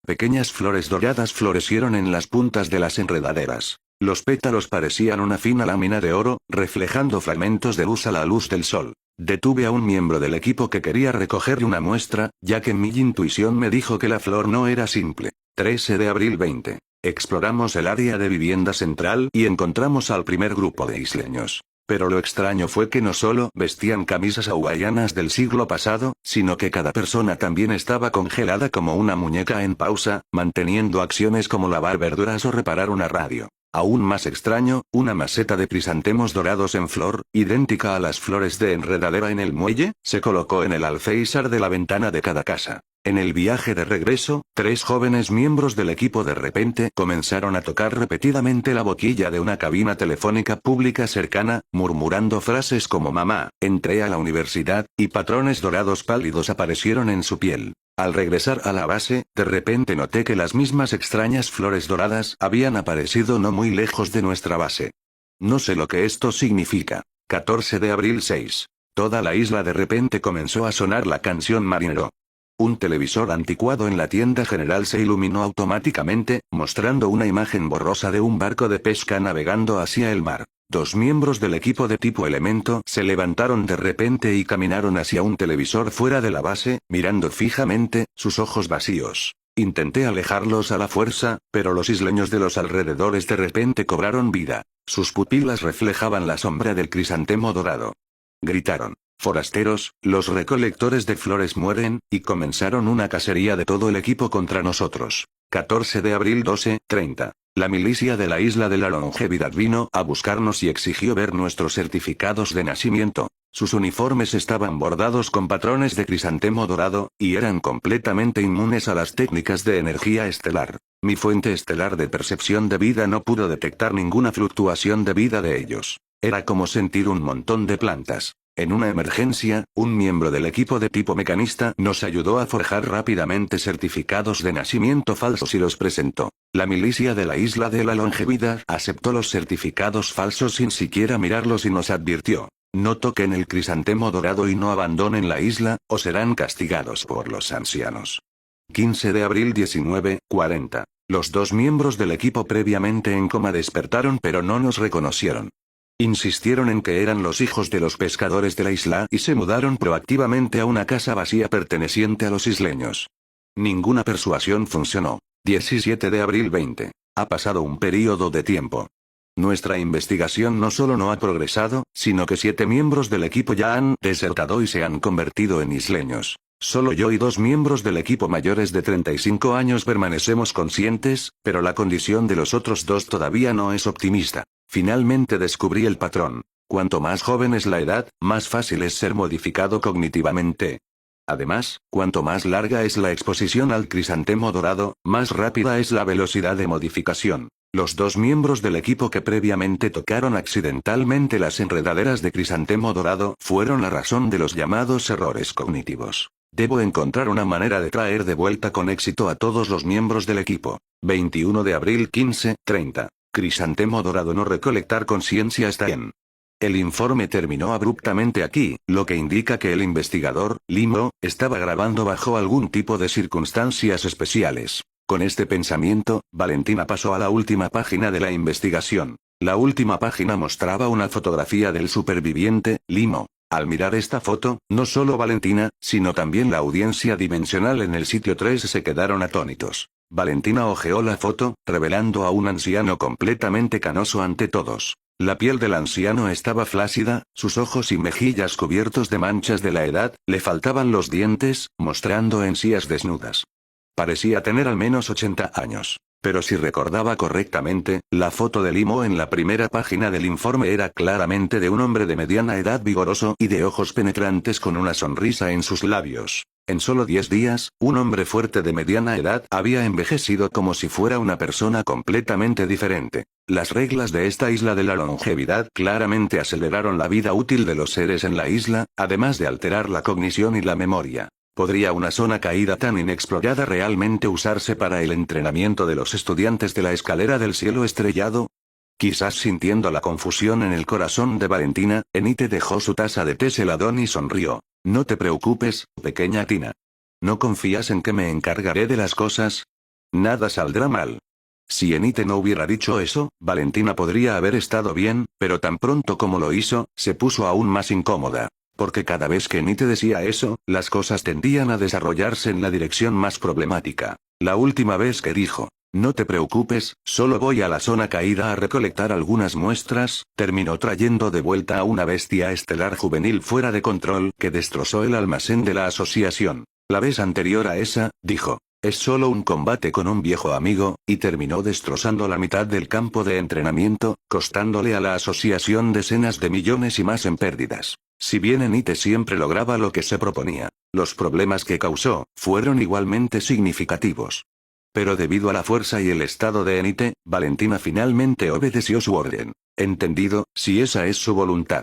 Pequeñas flores doradas florecieron en las puntas de las enredaderas. Los pétalos parecían una fina lámina de oro, reflejando fragmentos de luz a la luz del sol. Detuve a un miembro del equipo que quería recoger una muestra, ya que mi intuición me dijo que la flor no era simple. 13 de abril 20. Exploramos el área de vivienda central y encontramos al primer grupo de isleños. Pero lo extraño fue que no solo vestían camisas hawaianas del siglo pasado, sino que cada persona también estaba congelada como una muñeca en pausa, manteniendo acciones como lavar verduras o reparar una radio. Aún más extraño, una maceta de crisantemos dorados en flor, idéntica a las flores de enredadera en el muelle, se colocó en el alféizar de la ventana de cada casa. En el viaje de regreso, 3 jóvenes miembros del equipo de repente comenzaron a tocar repetidamente la boquilla de una cabina telefónica pública cercana, murmurando frases como mamá, entré a la universidad, y patrones dorados pálidos aparecieron en su piel. Al regresar a la base, de repente noté que las mismas extrañas flores doradas habían aparecido no muy lejos de nuestra base. No sé lo que esto significa. 14 de abril 6. Toda la isla de repente comenzó a sonar la canción Marinero. Un televisor anticuado en la tienda general se iluminó automáticamente, mostrando una imagen borrosa de un barco de pesca navegando hacia el mar. 2 miembros del equipo de tipo Elemento se levantaron de repente y caminaron hacia un televisor fuera de la base, mirando fijamente, sus ojos vacíos. Intenté alejarlos a la fuerza, pero los isleños de los alrededores de repente cobraron vida. Sus pupilas reflejaban la sombra del crisantemo dorado. Gritaron: «Forasteros, los recolectores de flores mueren», y comenzaron una cacería de todo el equipo contra nosotros. 14 de abril 12:30. La milicia de la Isla de la Longevidad vino a buscarnos y exigió ver nuestros certificados de nacimiento. Sus uniformes estaban bordados con patrones de crisantemo dorado, y eran completamente inmunes a las técnicas de energía estelar. Mi fuente estelar de percepción de vida no pudo detectar ninguna fluctuación de vida de ellos. Era como sentir un montón de plantas. En una emergencia, un miembro del equipo de tipo mecanista nos ayudó a forjar rápidamente certificados de nacimiento falsos y los presentó. La milicia de la Isla de la Longevidad aceptó los certificados falsos sin siquiera mirarlos y nos advirtió: «No toquen el crisantemo dorado y no abandonen la isla, o serán castigados por los ancianos». 15 de abril 19:40. Los 2 miembros del equipo previamente en coma despertaron pero no nos reconocieron. Insistieron en que eran los hijos de los pescadores de la isla y se mudaron proactivamente a una casa vacía perteneciente a los isleños. Ninguna persuasión funcionó. 17 de abril 20. Ha pasado un período de tiempo. Nuestra investigación no solo no ha progresado, sino que 7 miembros del equipo ya han desertado y se han convertido en isleños. Solo yo y 2 miembros del equipo mayores de 35 años permanecemos conscientes, pero la condición de los otros 2 todavía no es optimista. Finalmente descubrí el patrón. Cuanto más joven es la edad, más fácil es ser modificado cognitivamente. Además, cuanto más larga es la exposición al crisantemo dorado, más rápida es la velocidad de modificación. Los 2 miembros del equipo que previamente tocaron accidentalmente las enredaderas de crisantemo dorado fueron la razón de los llamados errores cognitivos. Debo encontrar una manera de traer de vuelta con éxito a todos los miembros del equipo. 21 de abril 15:30. Crisantemo dorado no recolectar conciencia está en. El informe terminó abruptamente aquí, lo que indica que el investigador, Limo, estaba grabando bajo algún tipo de circunstancias especiales. Con este pensamiento, Valentina pasó a la última página de la investigación. La última página mostraba una fotografía del superviviente, Limo. Al mirar esta foto, no solo Valentina, sino también la audiencia dimensional en el sitio 3 se quedaron atónitos. Valentina hojeó la foto, revelando a un anciano completamente canoso ante todos. La piel del anciano estaba flácida, sus ojos y mejillas cubiertos de manchas de la edad, le faltaban los dientes, mostrando encías desnudas. Parecía tener al menos 80 años. Pero si recordaba correctamente, la foto de Limo en la primera página del informe era claramente de un hombre de mediana edad vigoroso y de ojos penetrantes con una sonrisa en sus labios. En solo 10 días, un hombre fuerte de mediana edad había envejecido como si fuera una persona completamente diferente. Las reglas de esta isla de la longevidad claramente aceleraron la vida útil de los seres en la isla, además de alterar la cognición y la memoria. ¿Podría una zona caída tan inexplorada realmente usarse para el entrenamiento de los estudiantes de la escalera del cielo estrellado? Quizás sintiendo la confusión en el corazón de Valentina, Enite dejó su taza de té celadón y sonrió. No te preocupes, pequeña Tina. ¿No confías en que me encargaré de las cosas? Nada saldrá mal. Si Enite no hubiera dicho eso, Valentina podría haber estado bien, pero tan pronto como lo hizo, se puso aún más incómoda. Porque cada vez que Enite decía eso, las cosas tendían a desarrollarse en la dirección más problemática. La última vez que dijo, no te preocupes, solo voy a la zona caída a recolectar algunas muestras, terminó trayendo de vuelta a una bestia estelar juvenil fuera de control que destrozó el almacén de la asociación. La vez anterior a esa, dijo, es solo un combate con un viejo amigo, y terminó destrozando la mitad del campo de entrenamiento, costándole a la asociación decenas de millones y más en pérdidas. Si bien Enite siempre lograba lo que se proponía, los problemas que causó fueron igualmente significativos. Pero debido a la fuerza y el estado de Enite, Valentina finalmente obedeció su orden. Entendido, si esa es su voluntad.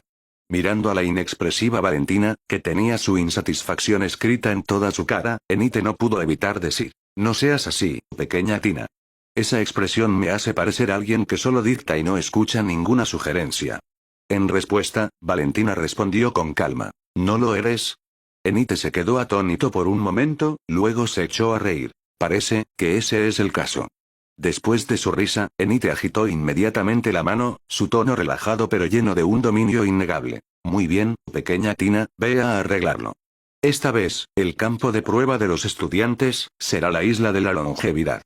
Mirando a la inexpresiva Valentina, que tenía su insatisfacción escrita en toda su cara, Enite no pudo evitar decir, no seas así, pequeña Tina. Esa expresión me hace parecer alguien que solo dicta y no escucha ninguna sugerencia. En respuesta, Valentina respondió con calma, ¿no lo eres? Enite se quedó atónito por un momento, luego se echó a reír. Parece que ese es el caso. Después de su risa, Enite agitó inmediatamente la mano, su tono relajado pero lleno de un dominio innegable. Muy bien, pequeña Tina, ve a arreglarlo. Esta vez, el campo de prueba de los estudiantes, será la isla de la longevidad.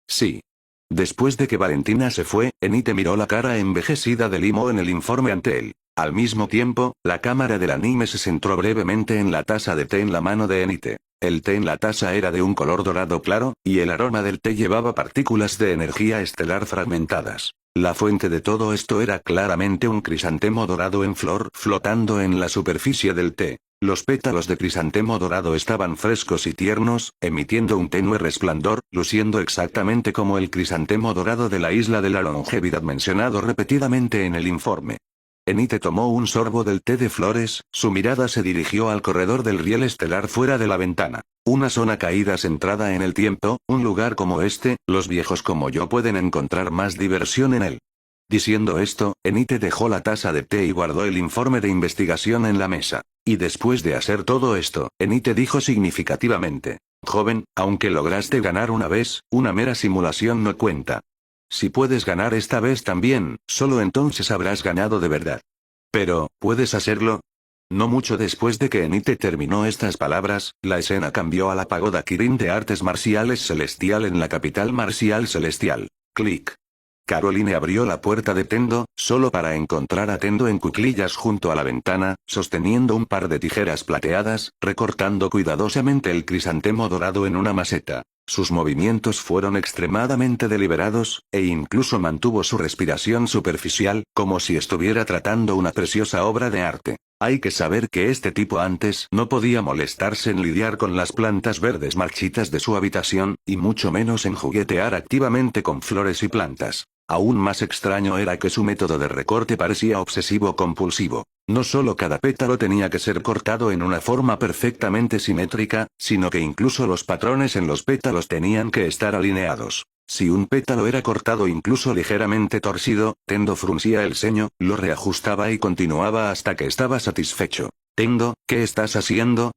Sí. Después de que Valentina se fue, Enite miró la cara envejecida de Limo en el informe ante él. Al mismo tiempo, la cámara del anime se centró brevemente en la taza de té en la mano de Enite. El té en la taza era de un color dorado claro, y el aroma del té llevaba partículas de energía estelar fragmentadas. La fuente de todo esto era claramente un crisantemo dorado en flor flotando en la superficie del té. Los pétalos de crisantemo dorado estaban frescos y tiernos, emitiendo un tenue resplandor, luciendo exactamente como el crisantemo dorado de la isla de la longevidad mencionado repetidamente en el informe. Enite tomó un sorbo del té de flores, su mirada se dirigió al corredor del riel estelar fuera de la ventana. Una zona caída centrada en el tiempo, un lugar como este, los viejos como yo pueden encontrar más diversión en él. Diciendo esto, Enite dejó la taza de té y guardó el informe de investigación en la mesa. Y después de hacer todo esto, Enite dijo significativamente, joven, aunque lograste ganar una vez, una mera simulación no cuenta. Si puedes ganar esta vez también, solo entonces habrás ganado de verdad. Pero, ¿puedes hacerlo? No mucho después de que Enite terminó estas palabras, la escena cambió a la pagoda Kirin de Artes Marciales Celestial en la capital marcial celestial. Clic. Caroline abrió la puerta de Tendo, solo para encontrar a Tendo en cuclillas junto a la ventana, sosteniendo un par de tijeras plateadas, recortando cuidadosamente el crisantemo dorado en una maceta. Sus movimientos fueron extremadamente deliberados, e incluso mantuvo su respiración superficial, como si estuviera tratando una preciosa obra de arte. Hay que saber que este tipo antes no podía molestarse en lidiar con las plantas verdes marchitas de su habitación, y mucho menos en juguetear activamente con flores y plantas. Aún más extraño era que su método de recorte parecía obsesivo-compulsivo. No solo cada pétalo tenía que ser cortado en una forma perfectamente simétrica, sino que incluso los patrones en los pétalos tenían que estar alineados. Si un pétalo era cortado incluso ligeramente torcido, Tendo fruncía el ceño, lo reajustaba y continuaba hasta que estaba satisfecho. Tendo, ¿qué estás haciendo?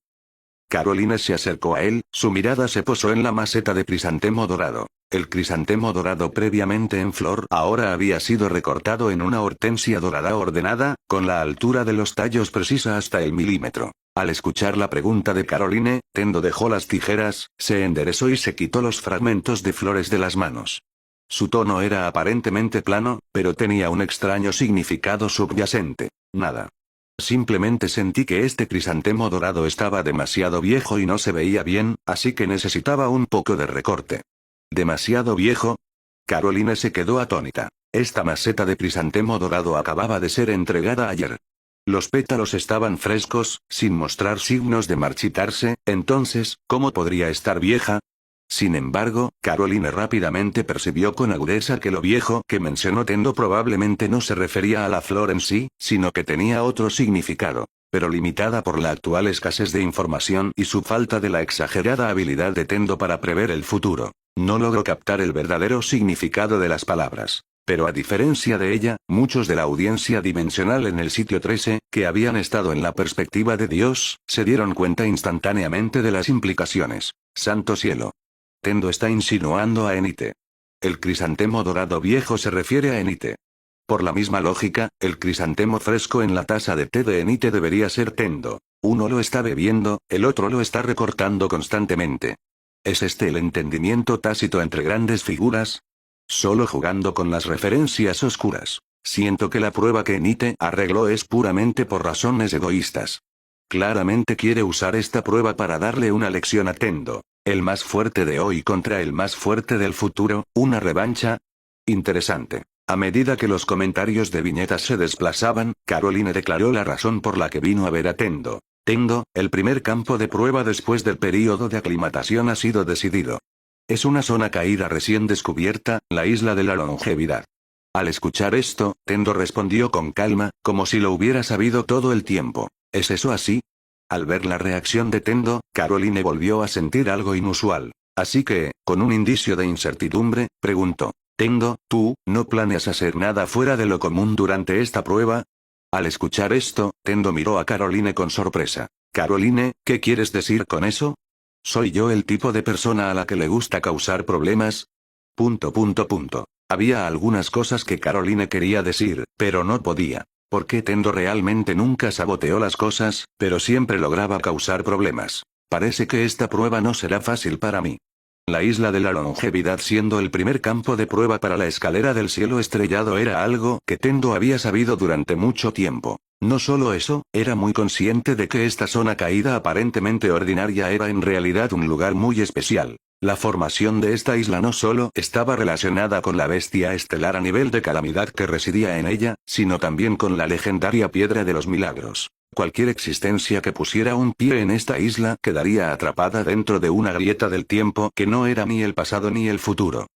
Caroline se acercó a él, su mirada se posó en la maceta de crisantemo dorado. El crisantemo dorado previamente en flor ahora había sido recortado en una hortensia dorada ordenada, con la altura de los tallos precisa hasta el milímetro. Al escuchar la pregunta de Caroline, Tendo dejó las tijeras, se enderezó y se quitó los fragmentos de flores de las manos. Su tono era aparentemente plano, pero tenía un extraño significado subyacente. Nada. Simplemente sentí que este crisantemo dorado estaba demasiado viejo y no se veía bien, así que necesitaba un poco de recorte. ¿Demasiado viejo? Caroline se quedó atónita. Esta maceta de crisantemo dorado acababa de ser entregada ayer. Los pétalos estaban frescos, sin mostrar signos de marchitarse, entonces, ¿cómo podría estar vieja? Sin embargo, Caroline rápidamente percibió con agudeza que lo viejo que mencionó Tendo probablemente no se refería a la flor en sí, sino que tenía otro significado. Pero limitada por la actual escasez de información y su falta de la exagerada habilidad de Tendo para prever el futuro, no logró captar el verdadero significado de las palabras. Pero a diferencia de ella, muchos de la audiencia dimensional en el sitio 13, que habían estado en la perspectiva de Dios, se dieron cuenta instantáneamente de las implicaciones. ¡Santo cielo! Tendo está insinuando a Enite. El crisantemo dorado viejo se refiere a Enite. Por la misma lógica, el crisantemo fresco en la taza de té de Enite debería ser Tendo. Uno lo está bebiendo, el otro lo está recortando constantemente. ¿Es este el entendimiento tácito entre grandes figuras? Solo jugando con las referencias oscuras. Siento que la prueba que Enite arregló es puramente por razones egoístas. Claramente quiere usar esta prueba para darle una lección a Tendo. El más fuerte de hoy contra el más fuerte del futuro, ¿una revancha? Interesante. A medida que los comentarios de viñetas se desplazaban, Caroline declaró la razón por la que vino a ver a Tendo. Tendo, el primer campo de prueba después del período de aclimatación ha sido decidido. Es una zona caída recién descubierta, la isla de la longevidad. Al escuchar esto, Tendo respondió con calma, como si lo hubiera sabido todo el tiempo. ¿Es eso así? Al ver la reacción de Tendo, Caroline volvió a sentir algo inusual. Así que, con un indicio de incertidumbre, preguntó. Tendo, ¿tú, no planeas hacer nada fuera de lo común durante esta prueba? Al escuchar esto, Tendo miró a Caroline con sorpresa. Caroline, ¿qué quieres decir con eso? ¿Soy yo el tipo de persona a la que le gusta causar problemas? Había algunas cosas que Caroline quería decir, pero no podía. Porque Tendo realmente nunca saboteó las cosas, pero siempre lograba causar problemas. Parece que esta prueba no será fácil para mí. La isla de la longevidad siendo el primer campo de prueba para la escalera del cielo estrellado era algo que Tendo había sabido durante mucho tiempo. No solo eso, era muy consciente de que esta zona caída aparentemente ordinaria era en realidad un lugar muy especial. La formación de esta isla no solo estaba relacionada con la bestia estelar a nivel de calamidad que residía en ella, sino también con la legendaria Piedra de los Milagros. Cualquier existencia que pusiera un pie en esta isla quedaría atrapada dentro de una grieta del tiempo que no era ni el pasado ni el futuro.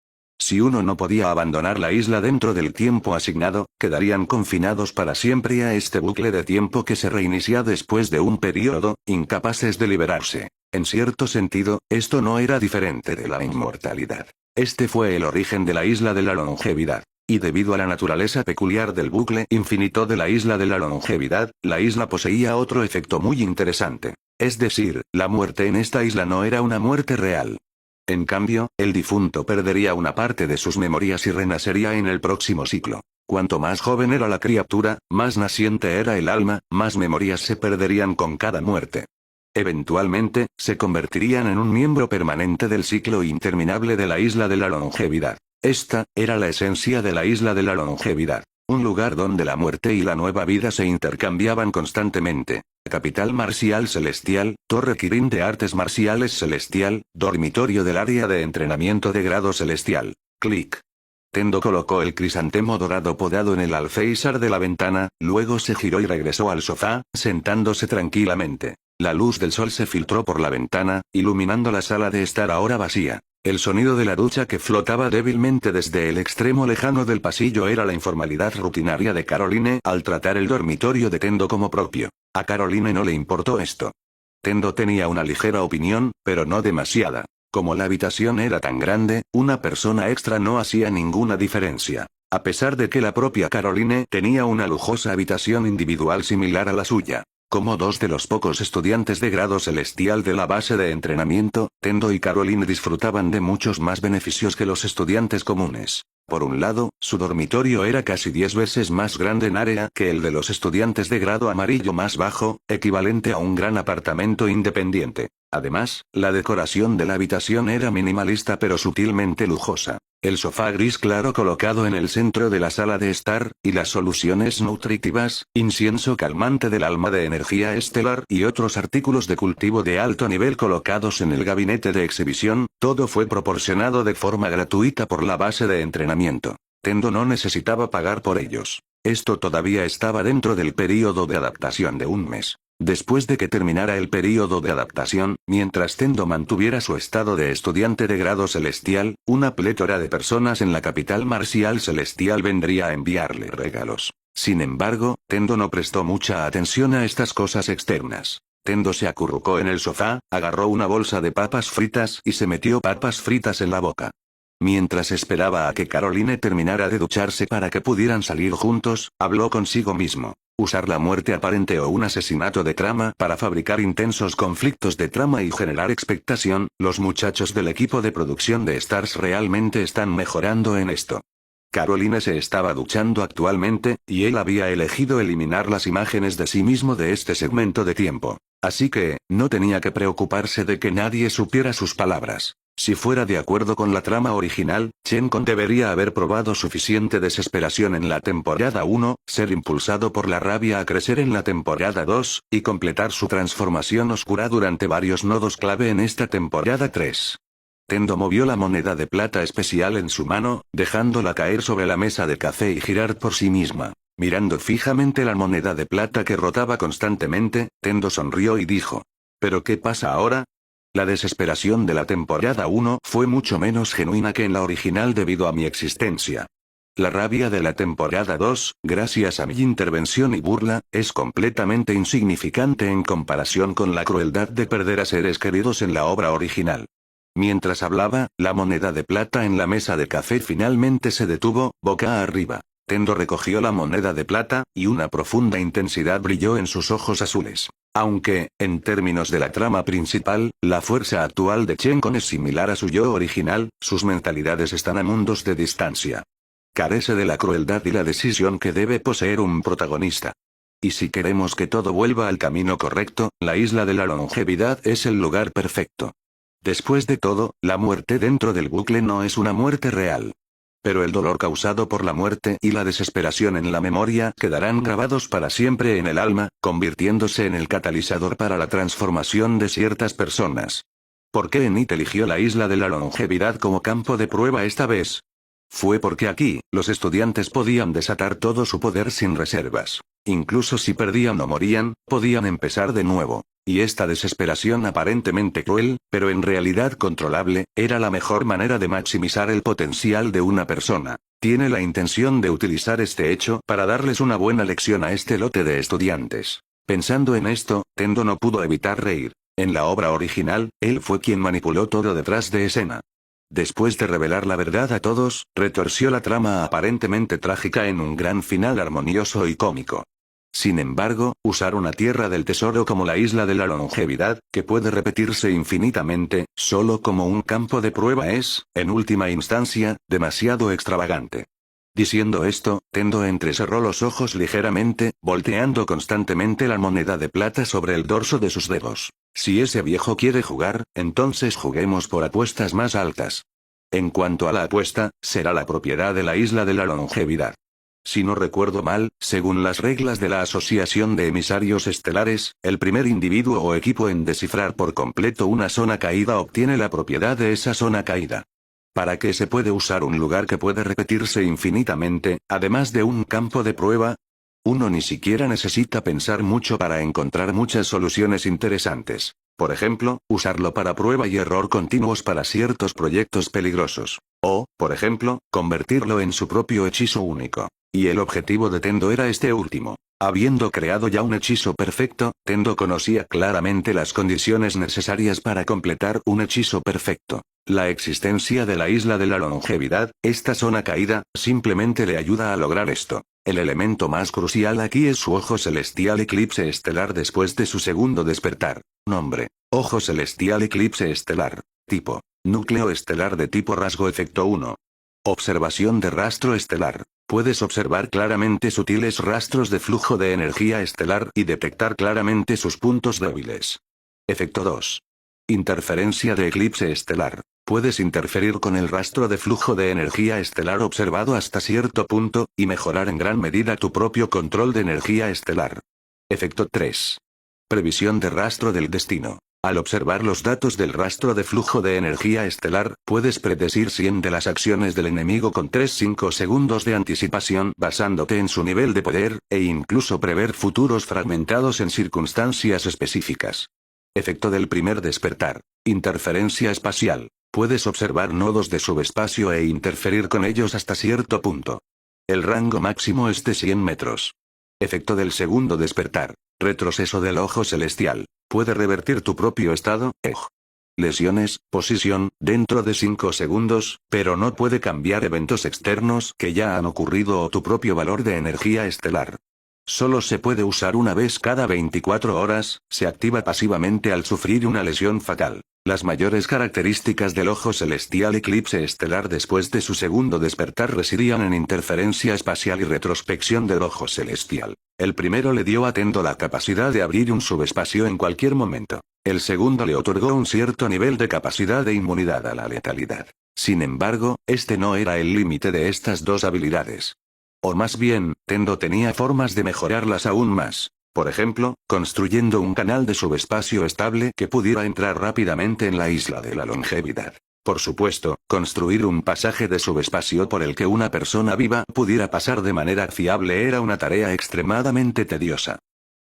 Si uno no podía abandonar la isla dentro del tiempo asignado, quedarían confinados para siempre a este bucle de tiempo que se reinicia después de un periodo, incapaces de liberarse. En cierto sentido, esto no era diferente de la inmortalidad. Este fue el origen de la isla de la longevidad. Y debido a la naturaleza peculiar del bucle infinito de la isla de la longevidad, la isla poseía otro efecto muy interesante. Es decir, la muerte en esta isla no era una muerte real. En cambio, el difunto perdería una parte de sus memorias y renacería en el próximo ciclo. Cuanto más joven era la criatura, más naciente era el alma, más memorias se perderían con cada muerte. Eventualmente, se convertirían en un miembro permanente del ciclo interminable de la isla de la longevidad. Esta era la esencia de la isla de la longevidad. Un lugar donde la muerte y la nueva vida se intercambiaban constantemente. Capital marcial celestial, Torre Kirin de artes marciales celestial, dormitorio del área de entrenamiento de grado celestial. Clic. Tendo colocó el crisantemo dorado podado en el alféizar de la ventana, luego se giró y regresó al sofá, sentándose tranquilamente. La luz del sol se filtró por la ventana, iluminando la sala de estar ahora vacía. El sonido de la ducha que flotaba débilmente desde el extremo lejano del pasillo era la informalidad rutinaria de Caroline al tratar el dormitorio de Tendo como propio. A Caroline no le importó esto. Tendo tenía una ligera opinión, pero no demasiada. Como la habitación era tan grande, una persona extra no hacía ninguna diferencia. A pesar de que la propia Caroline tenía una lujosa habitación individual similar a la suya. Como dos de los pocos estudiantes de grado celestial de la base de entrenamiento, Tendo y Caroline disfrutaban de muchos más beneficios que los estudiantes comunes. Por un lado, su dormitorio era casi 10 veces más grande en área que el de los estudiantes de grado amarillo más bajo, equivalente a un gran apartamento independiente. Además, la decoración de la habitación era minimalista pero sutilmente lujosa. El sofá gris claro colocado en el centro de la sala de estar, y las soluciones nutritivas, incienso calmante del alma de energía estelar y otros artículos de cultivo de alto nivel colocados en el gabinete de exhibición, todo fue proporcionado de forma gratuita por la base de entrenamiento. Tendo no necesitaba pagar por ellos. Esto todavía estaba dentro del período de adaptación de un mes. Después de que terminara el período de adaptación, mientras Tendo mantuviera su estado de estudiante de grado celestial, una plétora de personas en la capital marcial celestial vendría a enviarle regalos. Sin embargo, Tendo no prestó mucha atención a estas cosas externas. Tendo se acurrucó en el sofá, agarró una bolsa de papas fritas y se metió papas fritas en la boca. Mientras esperaba a que Caroline terminara de ducharse para que pudieran salir juntos, habló consigo mismo. Usar la muerte aparente o un asesinato de trama para fabricar intensos conflictos de trama y generar expectación. Los muchachos del equipo de producción de Stars realmente están mejorando en esto. Caroline se estaba duchando actualmente, y él había elegido eliminar las imágenes de sí mismo de este segmento de tiempo. Así que, no tenía que preocuparse de que nadie supiera sus palabras. Si fuera de acuerdo con la trama original, Chen-kun debería haber probado suficiente desesperación en la temporada 1, ser impulsado por la rabia a crecer en la temporada 2, y completar su transformación oscura durante varios nodos clave en esta temporada 3. Tendo movió la moneda de plata especial en su mano, dejándola caer sobre la mesa de café y girar por sí misma. Mirando fijamente la moneda de plata que rotaba constantemente, Tendo sonrió y dijo: ¿Pero qué pasa ahora? La desesperación de la temporada 1 fue mucho menos genuina que en la original debido a mi existencia. La rabia de la temporada 2, gracias a mi intervención y burla, es completamente insignificante en comparación con la crueldad de perder a seres queridos en la obra original. Mientras hablaba, la moneda de plata en la mesa de café finalmente se detuvo, boca arriba. Tendo recogió la moneda de plata, y una profunda intensidad brilló en sus ojos azules. Aunque, en términos de la trama principal, la fuerza actual de Chen-kun es similar a su yo original, sus mentalidades están a mundos de distancia. Carece de la crueldad y la decisión que debe poseer un protagonista. Y si queremos que todo vuelva al camino correcto, la isla de la longevidad es el lugar perfecto. Después de todo, la muerte dentro del bucle no es una muerte real. Pero el dolor causado por la muerte y la desesperación en la memoria quedarán grabados para siempre en el alma, convirtiéndose en el catalizador para la transformación de ciertas personas. ¿Por qué Enid eligió la isla de la longevidad como campo de prueba esta vez? Fue porque aquí, los estudiantes podían desatar todo su poder sin reservas. Incluso si perdían o morían, podían empezar de nuevo. Y esta desesperación aparentemente cruel, pero en realidad controlable, era la mejor manera de maximizar el potencial de una persona. Tiene la intención de utilizar este hecho para darles una buena lección a este lote de estudiantes. Pensando en esto, Tendo no pudo evitar reír. En la obra original, él fue quien manipuló todo detrás de escena. Después de revelar la verdad a todos, retorció la trama aparentemente trágica en un gran final armonioso y cómico. Sin embargo, usar una tierra del tesoro como la isla de la longevidad, que puede repetirse infinitamente, solo como un campo de prueba es, en última instancia, demasiado extravagante. Diciendo esto, Tendo entrecerró los ojos ligeramente, volteando constantemente la moneda de plata sobre el dorso de sus dedos. Si ese viejo quiere jugar, entonces juguemos por apuestas más altas. En cuanto a la apuesta, será la propiedad de la isla de la longevidad. Si no recuerdo mal, según las reglas de la Asociación de Emisarios Estelares, el primer individuo o equipo en descifrar por completo una zona caída obtiene la propiedad de esa zona caída. ¿Para qué se puede usar un lugar que puede repetirse infinitamente, además de un campo de prueba? Uno ni siquiera necesita pensar mucho para encontrar muchas soluciones interesantes. Por ejemplo, usarlo para prueba y error continuos para ciertos proyectos peligrosos. O, por ejemplo, convertirlo en su propio hechizo único. Y el objetivo de Tendo era este último. Habiendo creado ya un hechizo perfecto, Tendo conocía claramente las condiciones necesarias para completar un hechizo perfecto. La existencia de la isla de la longevidad, esta zona caída, simplemente le ayuda a lograr esto. El elemento más crucial aquí es su ojo celestial eclipse estelar después de su segundo despertar. Nombre: Ojo celestial eclipse estelar. Tipo: núcleo estelar de tipo rasgo efecto 1. Observación de rastro estelar. Puedes observar claramente sutiles rastros de flujo de energía estelar y detectar claramente sus puntos débiles. Efecto 2. Interferencia de eclipse estelar. Puedes interferir con el rastro de flujo de energía estelar observado hasta cierto punto, y mejorar en gran medida tu propio control de energía estelar. Efecto 3. Previsión de rastro del destino. Al observar los datos del rastro de flujo de energía estelar, puedes predecir 100 de las acciones del enemigo con 3-5 segundos de anticipación basándote en su nivel de poder, e incluso prever futuros fragmentados en circunstancias específicas. Efecto del primer despertar. Interferencia espacial. Puedes observar nodos de subespacio e interferir con ellos hasta cierto punto. El rango máximo es de 100 metros. Efecto del segundo despertar. Retroceso del ojo celestial. Puede revertir tu propio estado, lesiones, posición, dentro de 5 segundos, pero no puede cambiar eventos externos que ya han ocurrido o tu propio valor de energía estelar. Solo se puede usar una vez cada 24 horas, se activa pasivamente al sufrir una lesión fatal. Las mayores características del ojo celestial eclipse estelar después de su segundo despertar residían en interferencia espacial y retrospección del ojo celestial. El primero le dio a Tendo la capacidad de abrir un subespacio en cualquier momento. El segundo le otorgó un cierto nivel de capacidad de inmunidad a la letalidad. Sin embargo, este no era el límite de estas dos habilidades. O más bien, Tendo tenía formas de mejorarlas aún más. Por ejemplo, construyendo un canal de subespacio estable que pudiera entrar rápidamente en la isla de la longevidad. Por supuesto, construir un pasaje de subespacio por el que una persona viva pudiera pasar de manera fiable era una tarea extremadamente tediosa.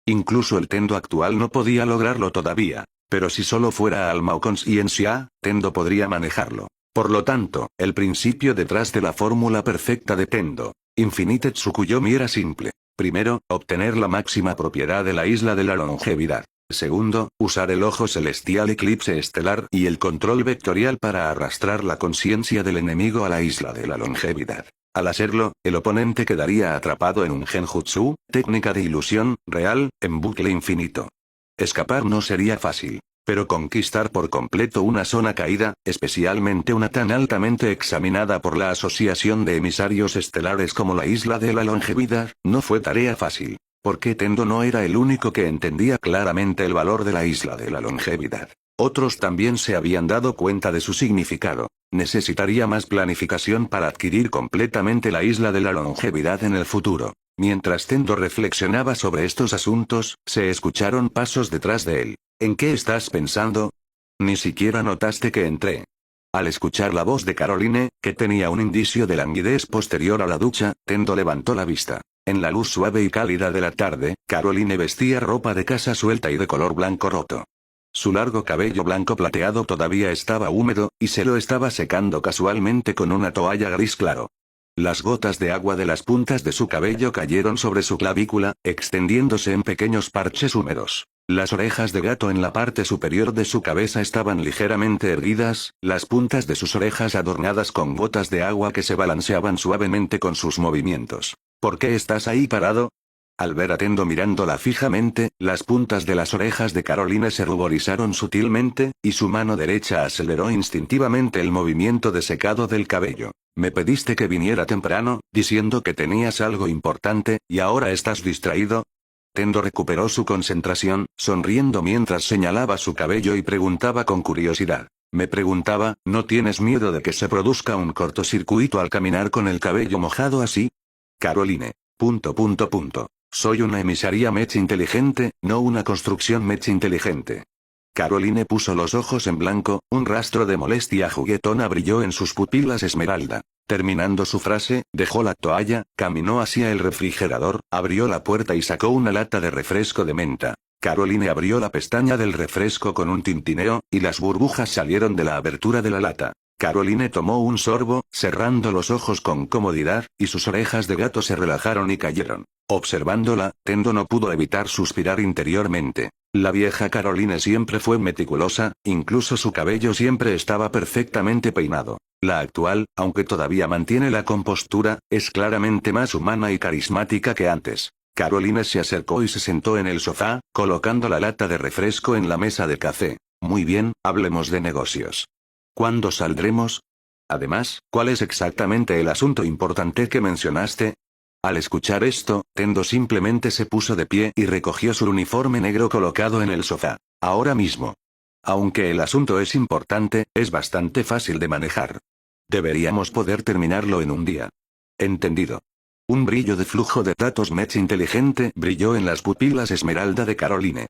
Incluso el Tendo actual no podía lograrlo todavía, pero si solo fuera alma o conciencia, Tendo podría manejarlo. Por lo tanto, el principio detrás de la fórmula perfecta de Tendo, Infinite Tsukuyomi era simple. Primero, obtener la máxima propiedad de la isla de la longevidad. Segundo, usar el ojo celestial eclipse estelar y el control vectorial para arrastrar la conciencia del enemigo a la isla de la longevidad. Al hacerlo, el oponente quedaría atrapado en un genjutsu, técnica de ilusión, real, en bucle infinito. Escapar no sería fácil. Pero conquistar por completo una zona caída, especialmente una tan altamente examinada por la Asociación de Emisarios Estelares como la Isla de la Longevidad, no fue tarea fácil. Porque Tendo no era el único que entendía claramente el valor de la Isla de la Longevidad. Otros también se habían dado cuenta de su significado. Necesitaría más planificación para adquirir completamente la Isla de la Longevidad en el futuro. Mientras Tendo reflexionaba sobre estos asuntos, se escucharon pasos detrás de él. ¿En qué estás pensando? Ni siquiera notaste que entré. Al escuchar la voz de Caroline, que tenía un indicio de languidez posterior a la ducha, Tendo levantó la vista. En la luz suave y cálida de la tarde, Caroline vestía ropa de casa suelta y de color blanco roto. Su largo cabello blanco plateado todavía estaba húmedo, y se lo estaba secando casualmente con una toalla gris claro. Las gotas de agua de las puntas de su cabello cayeron sobre su clavícula, extendiéndose en pequeños parches húmedos. Las orejas de gato en la parte superior de su cabeza estaban ligeramente erguidas, las puntas de sus orejas adornadas con gotas de agua que se balanceaban suavemente con sus movimientos. ¿Por qué estás ahí parado? Al ver a Tendo mirándola fijamente, las puntas de las orejas de Caroline se ruborizaron sutilmente, y su mano derecha aceleró instintivamente el movimiento de secado del cabello. Me pediste que viniera temprano, diciendo que tenías algo importante, y ahora estás distraído. Tendo recuperó su concentración, sonriendo mientras señalaba su cabello y preguntaba con curiosidad. Me preguntaba, ¿no tienes miedo de que se produzca un cortocircuito al caminar con el cabello mojado así? Caroline. Soy una emisaría mech inteligente, no una construcción mech inteligente. Caroline puso los ojos en blanco, un rastro de molestia juguetona brilló en sus pupilas esmeralda. Terminando su frase, dejó la toalla, caminó hacia el refrigerador, abrió la puerta y sacó una lata de refresco de menta. Caroline abrió la pestaña del refresco con un tintineo, y las burbujas salieron de la abertura de la lata. Caroline tomó un sorbo, cerrando los ojos con comodidad, y sus orejas de gato se relajaron y cayeron. Observándola, Tendo no pudo evitar suspirar interiormente. La vieja Caroline siempre fue meticulosa, incluso su cabello siempre estaba perfectamente peinado. La actual, aunque todavía mantiene la compostura, es claramente más humana y carismática que antes. Caroline se acercó y se sentó en el sofá, colocando la lata de refresco en la mesa de café. Muy bien, hablemos de negocios. ¿Cuándo saldremos? Además, ¿cuál es exactamente el asunto importante que mencionaste? Al escuchar esto, Tendo simplemente se puso de pie y recogió su uniforme negro colocado en el sofá. Ahora mismo. Aunque el asunto es importante, es bastante fácil de manejar. Deberíamos poder terminarlo en un día. Entendido. Un brillo de flujo de datos mech inteligente brilló en las pupilas esmeralda de Caroline.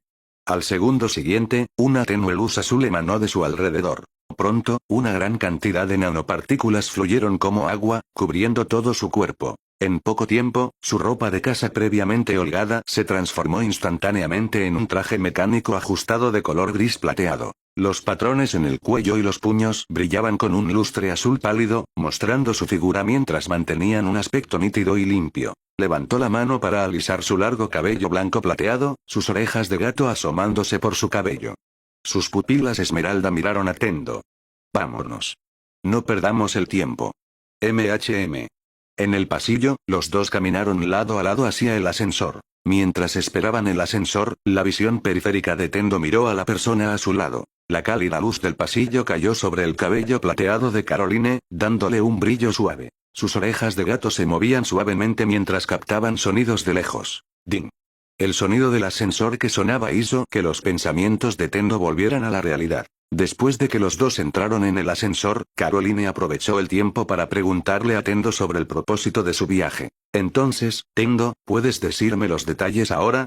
Al segundo siguiente, una tenue luz azul emanó de su alrededor. Pronto, una gran cantidad de nanopartículas fluyeron como agua, cubriendo todo su cuerpo. En poco tiempo, su ropa de casa previamente holgada se transformó instantáneamente en un traje mecánico ajustado de color gris plateado. Los patrones en el cuello y los puños brillaban con un lustre azul pálido, mostrando su figura mientras mantenían un aspecto nítido y limpio. Levantó la mano para alisar su largo cabello blanco plateado, sus orejas de gato asomándose por su cabello. Sus pupilas esmeralda miraron a Tendo. Vámonos. No perdamos el tiempo. MHM. En el pasillo, los dos caminaron lado a lado hacia el ascensor. Mientras esperaban el ascensor, la visión periférica de Tendo miró a la persona a su lado. La cálida luz del pasillo cayó sobre el cabello plateado de Caroline, dándole un brillo suave. Sus orejas de gato se movían suavemente mientras captaban sonidos de lejos. Ding. El sonido del ascensor que sonaba hizo que los pensamientos de Tendo volvieran a la realidad. Después de que los dos entraron en el ascensor, Caroline aprovechó el tiempo para preguntarle a Tendo sobre el propósito de su viaje. Entonces, Tendo, ¿puedes decirme los detalles ahora?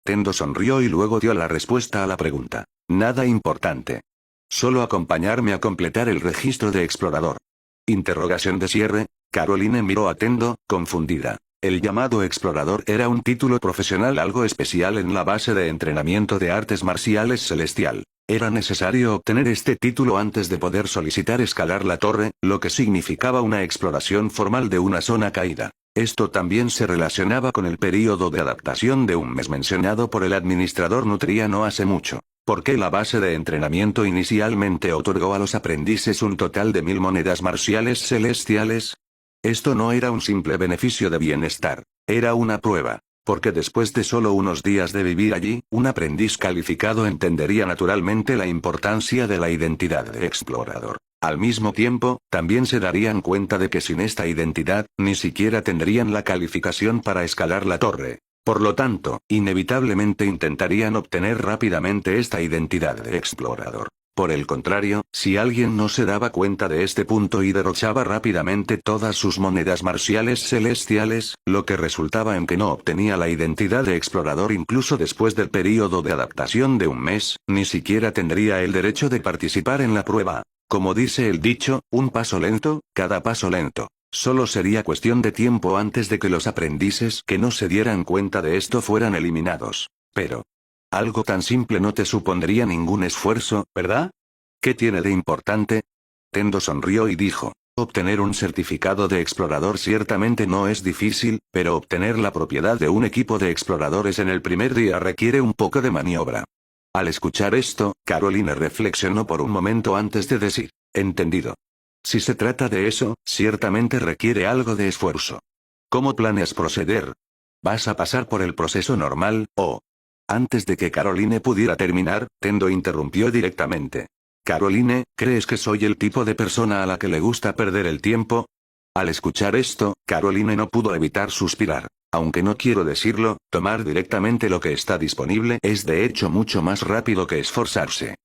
Tendo sonrió y luego dio la respuesta a la pregunta. Nada importante. Solo acompañarme a completar el registro de explorador. Interrogación de cierre. Caroline miró a Tendo, confundida. El llamado explorador era un título profesional algo especial en la base de entrenamiento de artes marciales celestial. Era necesario obtener este título antes de poder solicitar escalar la torre, lo que significaba una exploración formal de una zona caída. Esto también se relacionaba con el período de adaptación de un mes mencionado por el administrador Nutria no hace mucho. ¿Por qué la base de entrenamiento inicialmente otorgó a los aprendices un total de 1000 monedas marciales celestiales? Esto no era un simple beneficio de bienestar, era una prueba. Porque después de solo unos días de vivir allí, un aprendiz calificado entendería naturalmente la importancia de la identidad de explorador. Al mismo tiempo, también se darían cuenta de que sin esta identidad, ni siquiera tendrían la calificación para escalar la torre. Por lo tanto, inevitablemente intentarían obtener rápidamente esta identidad de explorador. Por el contrario, si alguien no se daba cuenta de este punto y derrochaba rápidamente todas sus monedas marciales celestiales, lo que resultaba en que no obtenía la identidad de explorador incluso después del período de adaptación de un mes, ni siquiera tendría el derecho de participar en la prueba. Como dice el dicho, un paso lento, cada paso lento. Solo sería cuestión de tiempo antes de que los aprendices que no se dieran cuenta de esto fueran eliminados. Pero algo tan simple no te supondría ningún esfuerzo, ¿verdad? ¿Qué tiene de importante? Tendo sonrió y dijo, obtener un certificado de explorador ciertamente no es difícil, pero obtener la propiedad de un equipo de exploradores en el primer día requiere un poco de maniobra. Al escuchar esto, Caroline reflexionó por un momento antes de decir, entendido. Si se trata de eso, ciertamente requiere algo de esfuerzo. ¿Cómo planeas proceder? ¿Vas a pasar por el proceso normal, o...? Antes de que Caroline pudiera terminar, Tendo interrumpió directamente. Caroline, ¿crees que soy el tipo de persona a la que le gusta perder el tiempo? Al escuchar esto, Caroline no pudo evitar suspirar. Aunque no quiero decirlo, tomar directamente lo que está disponible es de hecho mucho más rápido que esforzarse.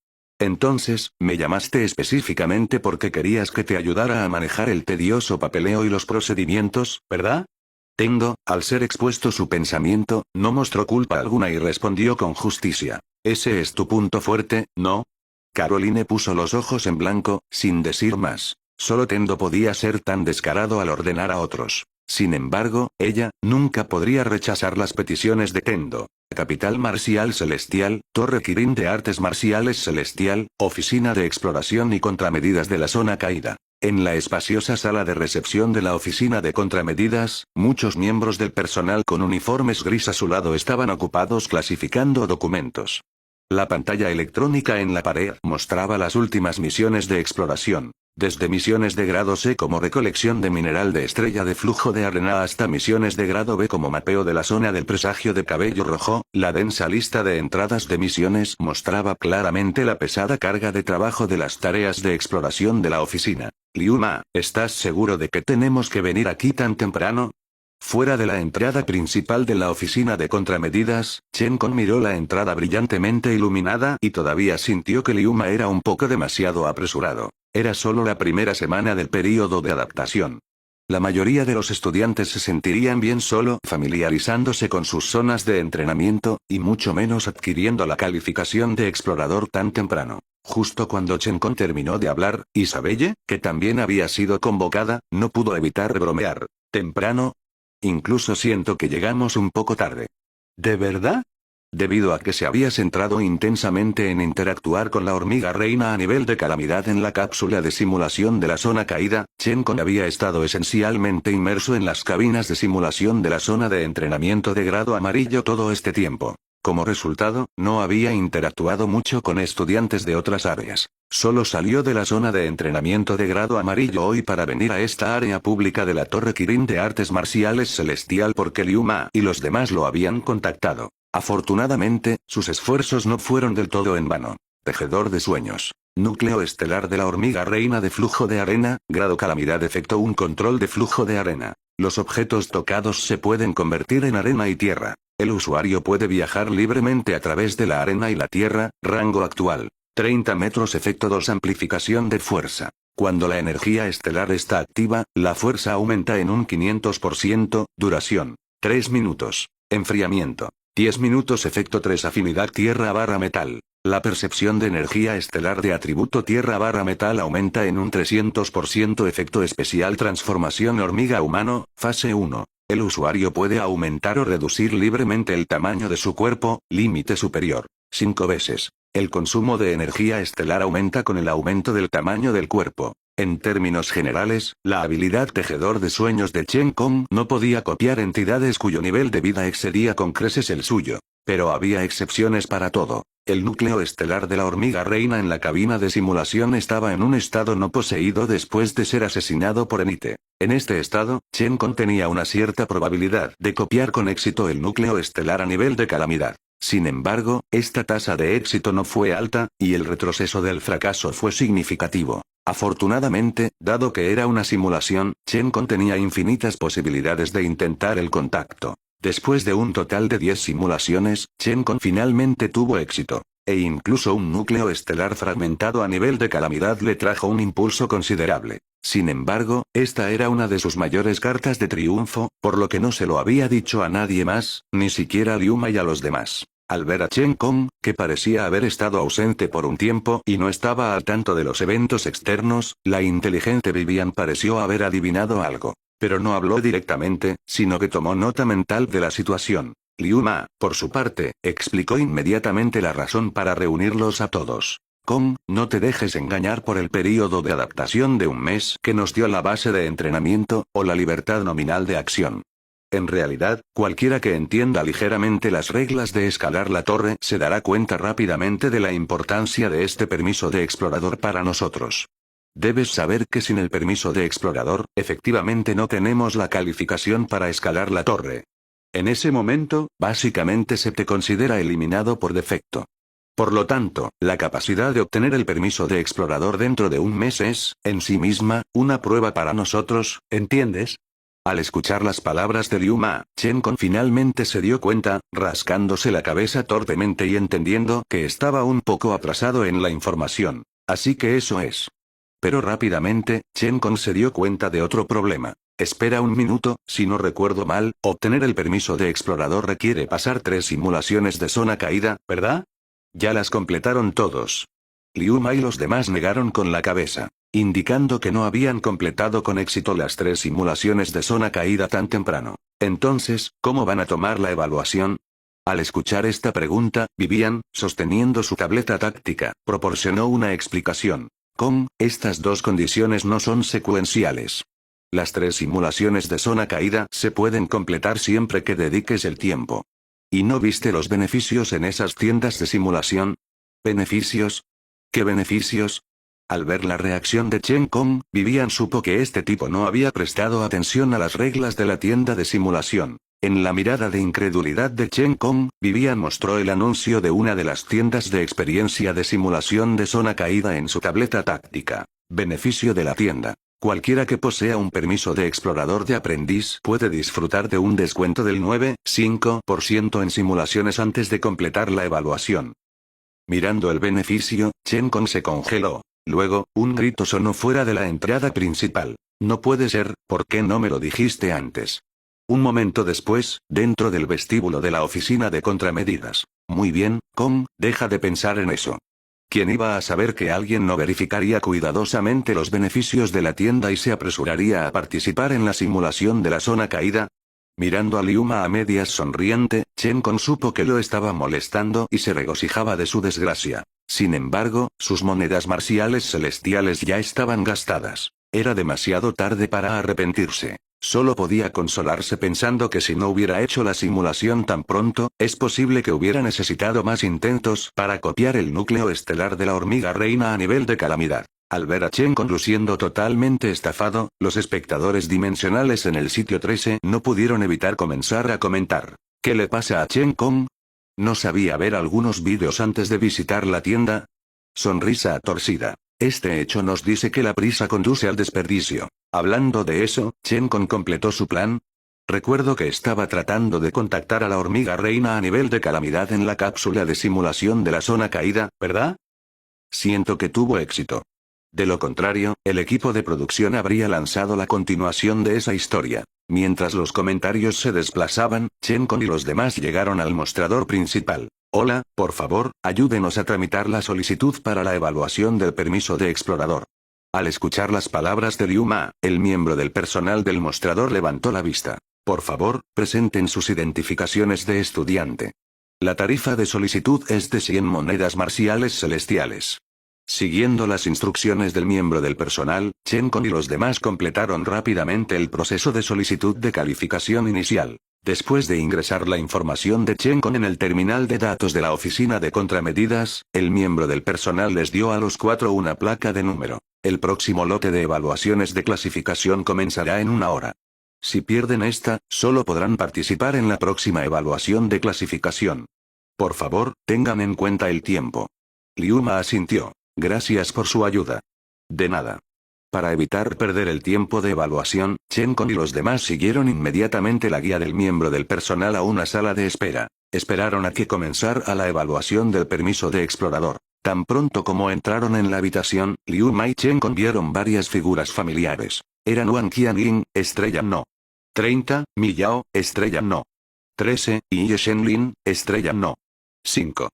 Entonces, me llamaste específicamente porque querías que te ayudara a manejar el tedioso papeleo y los procedimientos, ¿verdad? Tendo, al ser expuesto su pensamiento, no mostró culpa alguna y respondió con justicia. Ese es tu punto fuerte, ¿no? Caroline puso los ojos en blanco, sin decir más. Solo Tendo podía ser tan descarado al ordenar a otros. Sin embargo, ella, nunca podría rechazar las peticiones de Tendo. Capital Marcial Celestial, Torre Kirin de Artes Marciales Celestial, Oficina de Exploración y Contramedidas de la Zona Caída. En la espaciosa sala de recepción de la oficina de contramedidas, muchos miembros del personal con uniformes gris azulado estaban ocupados clasificando documentos. La pantalla electrónica en la pared mostraba las últimas misiones de exploración. Desde misiones de grado C como recolección de mineral de estrella de flujo de arena hasta misiones de grado B como mapeo de la zona del presagio de cabello rojo, la densa lista de entradas de misiones mostraba claramente la pesada carga de trabajo de las tareas de exploración de la oficina. Liu Ma, ¿estás seguro de que tenemos que venir aquí tan temprano? Fuera de la entrada principal de la oficina de contramedidas, Chen Con miró la entrada brillantemente iluminada y todavía sintió que Liu Ma era un poco demasiado apresurado. Era solo la primera semana del período de adaptación. La mayoría de los estudiantes se sentirían bien solo familiarizándose con sus zonas de entrenamiento, y mucho menos adquiriendo la calificación de explorador tan temprano. Justo cuando Chen Con terminó de hablar, Isabelle, que también había sido convocada, no pudo evitar bromear. ¿Temprano? Incluso siento que llegamos un poco tarde. ¿De verdad? Debido a que se había centrado intensamente en interactuar con la hormiga reina a nivel de calamidad en la cápsula de simulación de la zona caída, Chen Con había estado esencialmente inmerso en las cabinas de simulación de la zona de entrenamiento de grado amarillo todo este tiempo. Como resultado, no había interactuado mucho con estudiantes de otras áreas. Solo salió de la zona de entrenamiento de grado amarillo hoy para venir a esta área pública de la Torre Kirin de Artes Marciales Celestial porque Liu Ma y los demás lo habían contactado. Afortunadamente, sus esfuerzos no fueron del todo en vano. Tejedor de sueños. Núcleo estelar de la hormiga reina de flujo de arena, grado calamidad efecto un control de flujo de arena. Los objetos tocados se pueden convertir en arena y tierra. El usuario puede viajar libremente a través de la arena y la tierra, rango actual. 30 metros efecto 2 amplificación de fuerza. Cuando la energía estelar está activa, la fuerza aumenta en un 500%, duración. 3 minutos. Enfriamiento. 10 minutos efecto 3 afinidad tierra/metal. La percepción de energía estelar de atributo tierra/metal aumenta en un 300% efecto especial transformación hormiga humano, fase 1. El usuario puede aumentar o reducir libremente el tamaño de su cuerpo, límite superior. 5 veces. El consumo de energía estelar aumenta con el aumento del tamaño del cuerpo. En términos generales, la habilidad tejedor de sueños de Chen Con no podía copiar entidades cuyo nivel de vida excedía con creces el suyo. Pero había excepciones para todo. El núcleo estelar de la hormiga reina en la cabina de simulación estaba en un estado no poseído después de ser asesinado por Enite. En este estado, Chen Con tenía una cierta probabilidad de copiar con éxito el núcleo estelar a nivel de calamidad. Sin embargo, esta tasa de éxito no fue alta, y el retroceso del fracaso fue significativo. Afortunadamente, dado que era una simulación, Chen Con tenía infinitas posibilidades de intentar el contacto. Después de un total de 10 simulaciones, Chen Con finalmente tuvo éxito. E incluso un núcleo estelar fragmentado a nivel de calamidad le trajo un impulso considerable. Sin embargo, esta era una de sus mayores cartas de triunfo, por lo que no se lo había dicho a nadie más, ni siquiera a Liu Ma y a los demás. Al ver a Chen Con, que parecía haber estado ausente por un tiempo y no estaba al tanto de los eventos externos, la inteligente Vivian pareció haber adivinado algo. Pero no habló directamente, sino que tomó nota mental de la situación. Liu Ma, por su parte, explicó inmediatamente la razón para reunirlos a todos. Con, no te dejes engañar por el período de adaptación de un mes que nos dio la base de entrenamiento, o la libertad nominal de acción. En realidad, cualquiera que entienda ligeramente las reglas de escalar la torre se dará cuenta rápidamente de la importancia de este permiso de explorador para nosotros. Debes saber que sin el permiso de explorador, efectivamente no tenemos la calificación para escalar la torre. En ese momento, básicamente se te considera eliminado por defecto. Por lo tanto, la capacidad de obtener el permiso de explorador dentro de un mes es, en sí misma, una prueba para nosotros, ¿entiendes? Al escuchar las palabras de Liu Ma, Chen Con finalmente se dio cuenta, rascándose la cabeza torpemente y entendiendo que estaba un poco atrasado en la información. Así que eso es. Pero rápidamente, Chen Con se dio cuenta de otro problema. Espera un minuto, si no recuerdo mal, obtener el permiso de explorador requiere pasar 3 simulaciones de zona caída, ¿verdad? Ya las completaron todos. Liu Ma y los demás negaron con la cabeza, indicando que no habían completado con éxito las 3 simulaciones de zona caída tan temprano. Entonces, ¿cómo van a tomar la evaluación? Al escuchar esta pregunta, Vivian, sosteniendo su tableta táctica, proporcionó una explicación. Con, estas 2 condiciones no son secuenciales. Las 3 simulaciones de zona caída se pueden completar siempre que dediques el tiempo. ¿Y no viste los beneficios en esas tiendas de simulación? ¿Beneficios? ¿Qué beneficios? Al ver la reacción de Chen Con, Vivian supo que este tipo no había prestado atención a las reglas de la tienda de simulación. En la mirada de incredulidad de Chen Con, Vivian mostró el anuncio de una de las tiendas de experiencia de simulación de zona caída en su tableta táctica. Beneficio de la tienda. Cualquiera que posea un permiso de explorador de aprendiz puede disfrutar de un descuento del 9,5% en simulaciones antes de completar la evaluación. Mirando el beneficio, Chen Con se congeló. Luego, un grito sonó fuera de la entrada principal. No puede ser, ¿por qué no me lo dijiste antes? Un momento después, dentro del vestíbulo de la oficina de contramedidas. Muy bien, Kong, deja de pensar en eso. ¿Quién iba a saber que alguien no verificaría cuidadosamente los beneficios de la tienda y se apresuraría a participar en la simulación de la zona caída? Mirando a Liuma a medias sonriente, Chen Kong supo que lo estaba molestando y se regocijaba de su desgracia. Sin embargo, sus monedas marciales celestiales ya estaban gastadas. Era demasiado tarde para arrepentirse. Solo podía consolarse pensando que si no hubiera hecho la simulación tan pronto, es posible que hubiera necesitado más intentos para copiar el núcleo estelar de la hormiga reina a nivel de calamidad. Al ver a Chen Kong luciendo totalmente estafado, los espectadores dimensionales en el sitio 13 no pudieron evitar comenzar a comentar. ¿Qué le pasa a Chen Kong? ¿No sabía ver algunos vídeos antes de visitar la tienda? Sonrisa torcida. Este hecho nos dice que la prisa conduce al desperdicio. Hablando de eso, Chen Kong completó su plan. Recuerdo que estaba tratando de contactar a la hormiga reina a nivel de calamidad en la cápsula de simulación de la zona caída, ¿verdad? Siento que tuvo éxito. De lo contrario, el equipo de producción habría lanzado la continuación de esa historia. Mientras los comentarios se desplazaban, Chen Kong y los demás llegaron al mostrador principal. Hola, por favor, ayúdenos a tramitar la solicitud para la evaluación del permiso de explorador. Al escuchar las palabras de Liu Ma, el miembro del personal del mostrador levantó la vista. Por favor, presenten sus identificaciones de estudiante. La tarifa de solicitud es de 100 monedas marciales celestiales. Siguiendo las instrucciones del miembro del personal, Chen Kong y los demás completaron rápidamente el proceso de solicitud de calificación inicial. Después de ingresar la información de Chen Kong en el terminal de datos de la oficina de contramedidas, el miembro del personal les dio a los 4 una placa de número. El próximo lote de evaluaciones de clasificación comenzará en 1 hora. Si pierden esta, solo podrán participar en la próxima evaluación de clasificación. Por favor, tengan en cuenta el tiempo. Liu Ma asintió. Gracias por su ayuda. De nada. Para evitar perder el tiempo de evaluación, Chen Kong y los demás siguieron inmediatamente la guía del miembro del personal a una sala de espera. Esperaron a que comenzara la evaluación del permiso de explorador. Tan pronto como entraron en la habitación, Liu Ma y Chen Kong vieron varias figuras familiares. Eran Wang Qianlin, estrella no. 30, Mi Yao, estrella no. 13, y Ye Shenlin, estrella no. 5.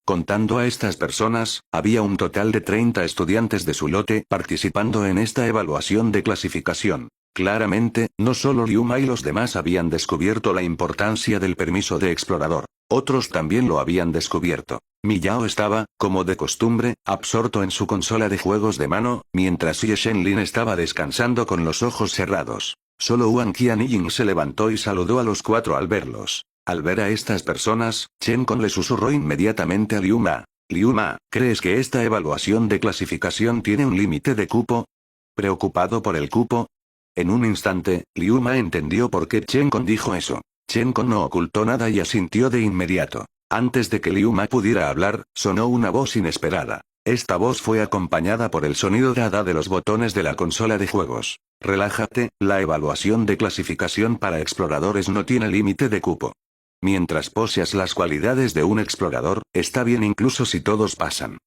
Contando a estas personas, había un total de 30 estudiantes de su lote participando en esta evaluación de clasificación. Claramente, no solo Liu Ma y los demás habían descubierto la importancia del permiso de explorador. Otros también lo habían descubierto. Mi Yao estaba, como de costumbre, absorto en su consola de juegos de mano, mientras Ye Shenlin estaba descansando con los ojos cerrados. Solo Wang Qianlin se levantó y saludó a los 4 al verlos. Al ver a estas personas, Chen Kong le susurró inmediatamente a Liu Ma. Liu Ma, ¿crees que esta evaluación de clasificación tiene un límite de cupo? ¿Preocupado por el cupo? En un instante, Liu Ma entendió por qué Chen Kong dijo eso. Chen Kong no ocultó nada y asintió de inmediato. Antes de que Liu Ma pudiera hablar, sonó una voz inesperada. Esta voz fue acompañada por el sonido dada de los botones de la consola de juegos. Relájate, la evaluación de clasificación para exploradores no tiene límite de cupo. Mientras poseas las cualidades de un explorador, está bien incluso si todos pasan.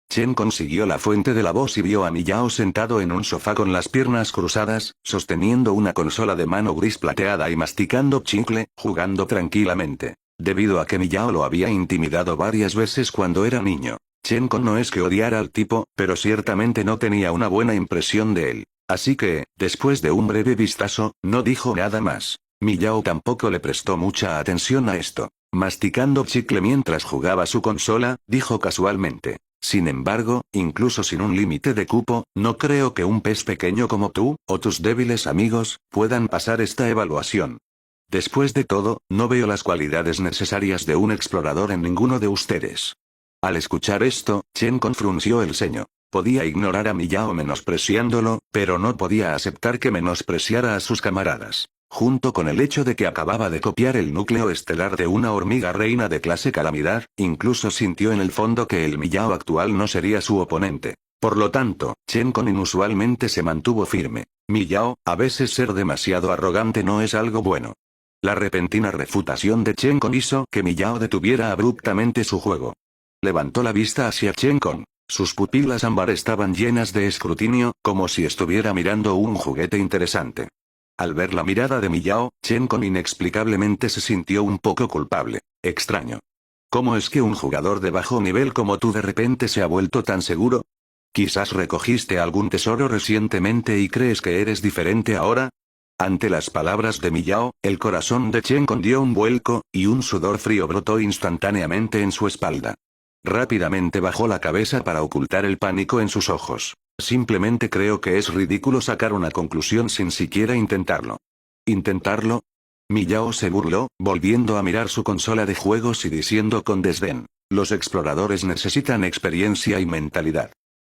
Chen consiguió la fuente de la voz y vio a Mi Yao sentado en un sofá con las piernas cruzadas, sosteniendo una consola de mano gris plateada y masticando chicle, jugando tranquilamente. Debido a que Mi Yao lo había intimidado varias veces cuando era niño. Chen Kong no es que odiara al tipo, pero ciertamente no tenía una buena impresión de él. Así que, después de un breve vistazo, no dijo nada más. Mi Yao tampoco le prestó mucha atención a esto. Masticando chicle mientras jugaba su consola, dijo casualmente. Sin embargo, incluso sin un límite de cupo, no creo que un pez pequeño como tú, o tus débiles amigos, puedan pasar esta evaluación. Después de todo, no veo las cualidades necesarias de un explorador en ninguno de ustedes. Al escuchar esto, Chen Kong frunció el ceño. Podía ignorar a Mi Yao menospreciándolo, pero no podía aceptar que menospreciara a sus camaradas. Junto con el hecho de que acababa de copiar el núcleo estelar de una hormiga reina de clase calamidad, incluso sintió en el fondo que el Mi Yao actual no sería su oponente. Por lo tanto, Chen Kong inusualmente se mantuvo firme. Mi Yao, a veces ser demasiado arrogante no es algo bueno. La repentina refutación de Chen Kong hizo que Mi Yao detuviera abruptamente su juego. Levantó la vista hacia Chen Kong. Sus pupilas ámbar estaban llenas de escrutinio, como si estuviera mirando un juguete interesante. Al ver la mirada de Miao, Chen Con inexplicablemente se sintió un poco culpable. Extraño. ¿Cómo es que un jugador de bajo nivel como tú de repente se ha vuelto tan seguro? ¿Quizás recogiste algún tesoro recientemente y crees que eres diferente ahora? Ante las palabras de Miao, el corazón de Chen Con dio un vuelco, y un sudor frío brotó instantáneamente en su espalda. Rápidamente bajó la cabeza para ocultar el pánico en sus ojos. Simplemente creo que es ridículo sacar una conclusión sin siquiera intentarlo. ¿Intentarlo? Miao se burló, volviendo a mirar su consola de juegos y diciendo con desdén: los exploradores necesitan experiencia y mentalidad.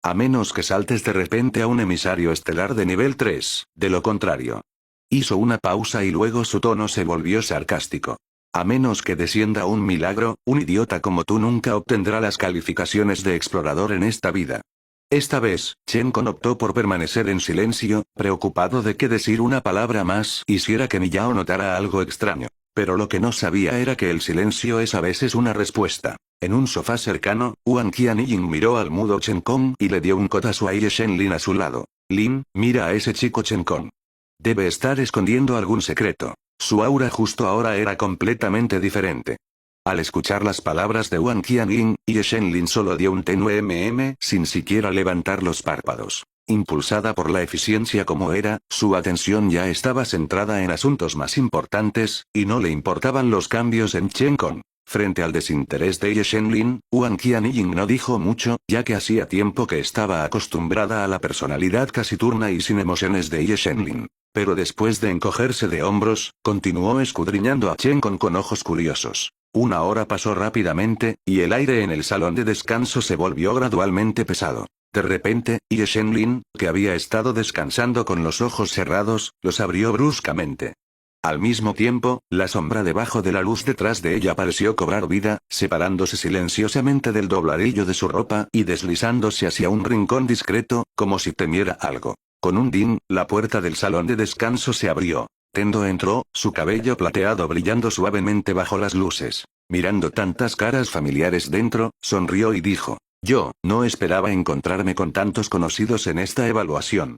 A menos que saltes de repente a un emisario estelar de nivel 3, de lo contrario. Hizo una pausa y luego su tono se volvió sarcástico. A menos que descienda un milagro, un idiota como tú nunca obtendrá las calificaciones de explorador en esta vida. Esta vez, Chen Con optó por permanecer en silencio, preocupado de que decir una palabra más hiciera que Miao notara algo extraño. Pero lo que no sabía era que el silencio es a veces una respuesta. En un sofá cercano, Wang Qianying miró al mudo Chen Con y le dio un codazo a Ye Shenlin a su lado. Lin, mira a ese chico Chen Con. Debe estar escondiendo algún secreto. Su aura justo ahora era completamente diferente. Al escuchar las palabras de Wang Qianying, Ye Shenlin solo dio un tenue sin siquiera levantar los párpados. Impulsada por la eficiencia como era, su atención ya estaba centrada en asuntos más importantes, y no le importaban los cambios en Chen Con. Frente al desinterés de Ye Shenlin, Wang Qianying no dijo mucho, ya que hacía tiempo que estaba acostumbrada a la personalidad taciturna y sin emociones de Ye Shenlin. Pero después de encogerse de hombros, continuó escudriñando a Chen con ojos curiosos. Una hora pasó rápidamente, y el aire en el salón de descanso se volvió gradualmente pesado. De repente, Ye Shenlin, que había estado descansando con los ojos cerrados, los abrió bruscamente. Al mismo tiempo, la sombra debajo de la luz detrás de ella pareció cobrar vida, separándose silenciosamente del dobladillo de su ropa y deslizándose hacia un rincón discreto, como si temiera algo. Con un din, la puerta del salón de descanso se abrió. Tendo entró, su cabello plateado brillando suavemente bajo las luces. Mirando tantas caras familiares dentro, sonrió y dijo: yo, no esperaba encontrarme con tantos conocidos en esta evaluación.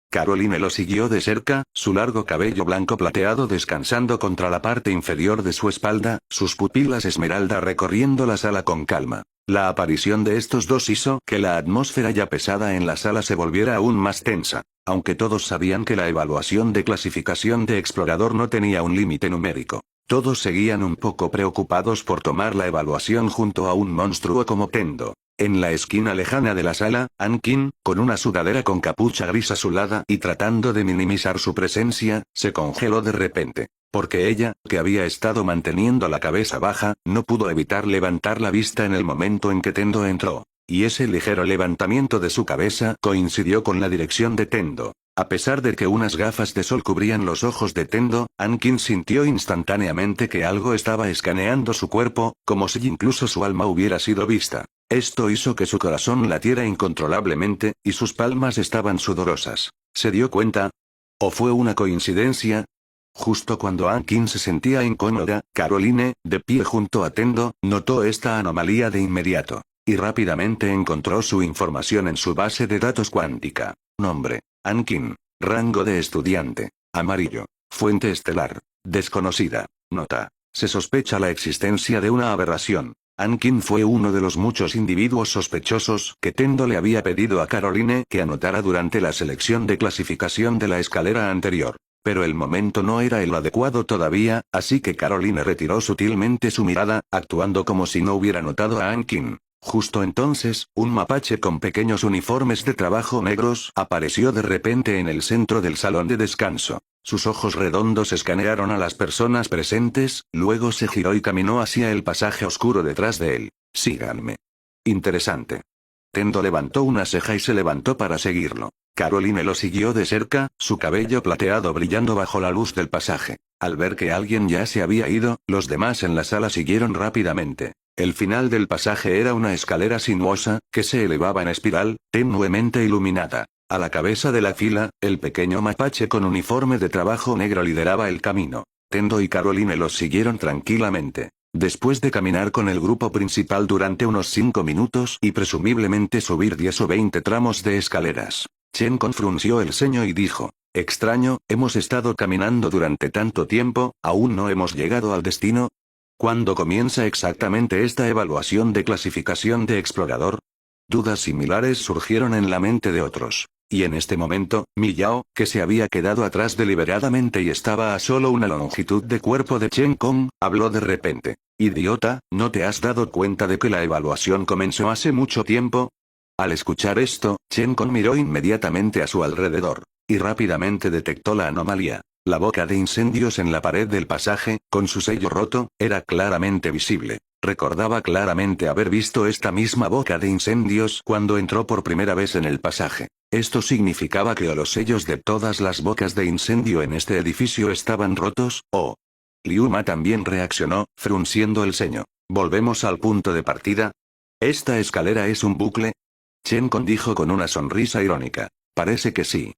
Caroline lo siguió de cerca, su largo cabello blanco plateado descansando contra la parte inferior de su espalda, sus pupilas esmeralda recorriendo la sala con calma. La aparición de estos dos hizo que la atmósfera ya pesada en la sala se volviera aún más tensa. Aunque todos sabían que la evaluación de clasificación de explorador no tenía un límite numérico, todos seguían un poco preocupados por tomar la evaluación junto a un monstruo como Tendo. En la esquina lejana de la sala, Ankin, con una sudadera con capucha gris azulada y tratando de minimizar su presencia, se congeló de repente. Porque ella, que había estado manteniendo la cabeza baja, no pudo evitar levantar la vista en el momento en que Tendo entró. Y ese ligero levantamiento de su cabeza coincidió con la dirección de Tendo. A pesar de que unas gafas de sol cubrían los ojos de Tendo, Ankin sintió instantáneamente que algo estaba escaneando su cuerpo, como si incluso su alma hubiera sido vista. Esto hizo que su corazón latiera incontrolablemente, y sus palmas estaban sudorosas. ¿Se dio cuenta? ¿O fue una coincidencia? Justo cuando Ankin se sentía incómoda, Caroline, de pie junto a Tendo, notó esta anomalía de inmediato. Y rápidamente encontró su información en su base de datos cuántica. Nombre: Ankin. Rango de estudiante: amarillo. Fuente estelar: desconocida. Nota: se sospecha la existencia de una aberración. Ankin fue uno de los muchos individuos sospechosos que Tendo le había pedido a Caroline que anotara durante la selección de clasificación de la escalera anterior. Pero el momento no era el adecuado todavía, así que Caroline retiró sutilmente su mirada, actuando como si no hubiera notado a Ankin. Justo entonces, un mapache con pequeños uniformes de trabajo negros apareció de repente en el centro del salón de descanso. Sus ojos redondos escanearon a las personas presentes, luego se giró y caminó hacia el pasaje oscuro detrás de él. Síganme. Interesante. Tendo levantó una ceja y se levantó para seguirlo. Caroline lo siguió de cerca, su cabello plateado brillando bajo la luz del pasaje. Al ver que alguien ya se había ido, los demás en la sala siguieron rápidamente. El final del pasaje era una escalera sinuosa, que se elevaba en espiral, tenuemente iluminada. A la cabeza de la fila, el pequeño mapache con uniforme de trabajo negro lideraba el camino. Tendo y Caroline los siguieron tranquilamente. Después de caminar con el grupo principal durante unos 5 minutos y presumiblemente subir 10 o 20 tramos de escaleras, Chen Con frunció el ceño y dijo, extraño, hemos estado caminando durante tanto tiempo, ¿aún no hemos llegado al destino? ¿Cuándo comienza exactamente esta evaluación de clasificación de explorador? Dudas similares surgieron en la mente de otros. Y en este momento, Mi Yao, que se había quedado atrás deliberadamente y estaba a solo una longitud de cuerpo de Chen Kong, habló de repente. Idiota, ¿no te has dado cuenta de que la evaluación comenzó hace mucho tiempo? Al escuchar esto, Chen Kong miró inmediatamente a su alrededor. Y rápidamente detectó la anomalía. La boca de incendios en la pared del pasaje, con su sello roto, era claramente visible. Recordaba claramente haber visto esta misma boca de incendios cuando entró por primera vez en el pasaje. Esto significaba que o los sellos de todas las bocas de incendio en este edificio estaban rotos, o... Liu Ma también reaccionó, frunciendo el ceño. ¿Volvemos al punto de partida? ¿Esta escalera es un bucle? Chen Con dijo con una sonrisa irónica. Parece que sí.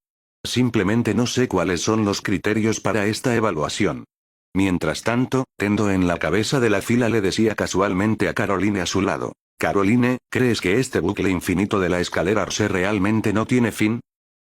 Simplemente no sé cuáles son los criterios para esta evaluación. Mientras tanto, Tendo en la cabeza de la fila le decía casualmente a Caroline a su lado. Caroline, ¿crees que este bucle infinito de la escalera Arce realmente no tiene fin?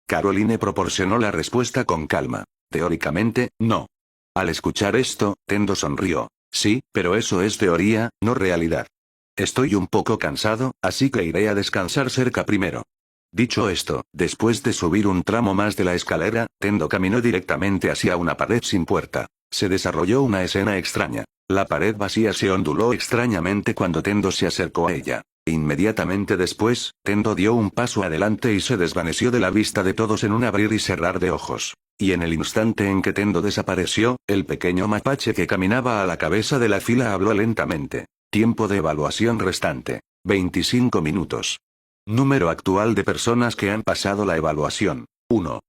Caroline proporcionó la respuesta con calma. Teóricamente, no. Al escuchar esto, Tendo sonrió. Sí, pero eso es teoría, no realidad. Estoy un poco cansado, así que iré a descansar cerca primero. Dicho esto, después de subir un tramo más de la escalera, Tendo caminó directamente hacia una pared sin puerta. Se desarrolló una escena extraña. La pared vacía se onduló extrañamente cuando Tendo se acercó a ella. Inmediatamente después, Tendo dio un paso adelante y se desvaneció de la vista de todos en un abrir y cerrar de ojos. Y en el instante en que Tendo desapareció, el pequeño mapache que caminaba a la cabeza de la fila habló lentamente. Tiempo de evaluación restante. 25 minutos. Número actual de personas que han pasado la evaluación. 1.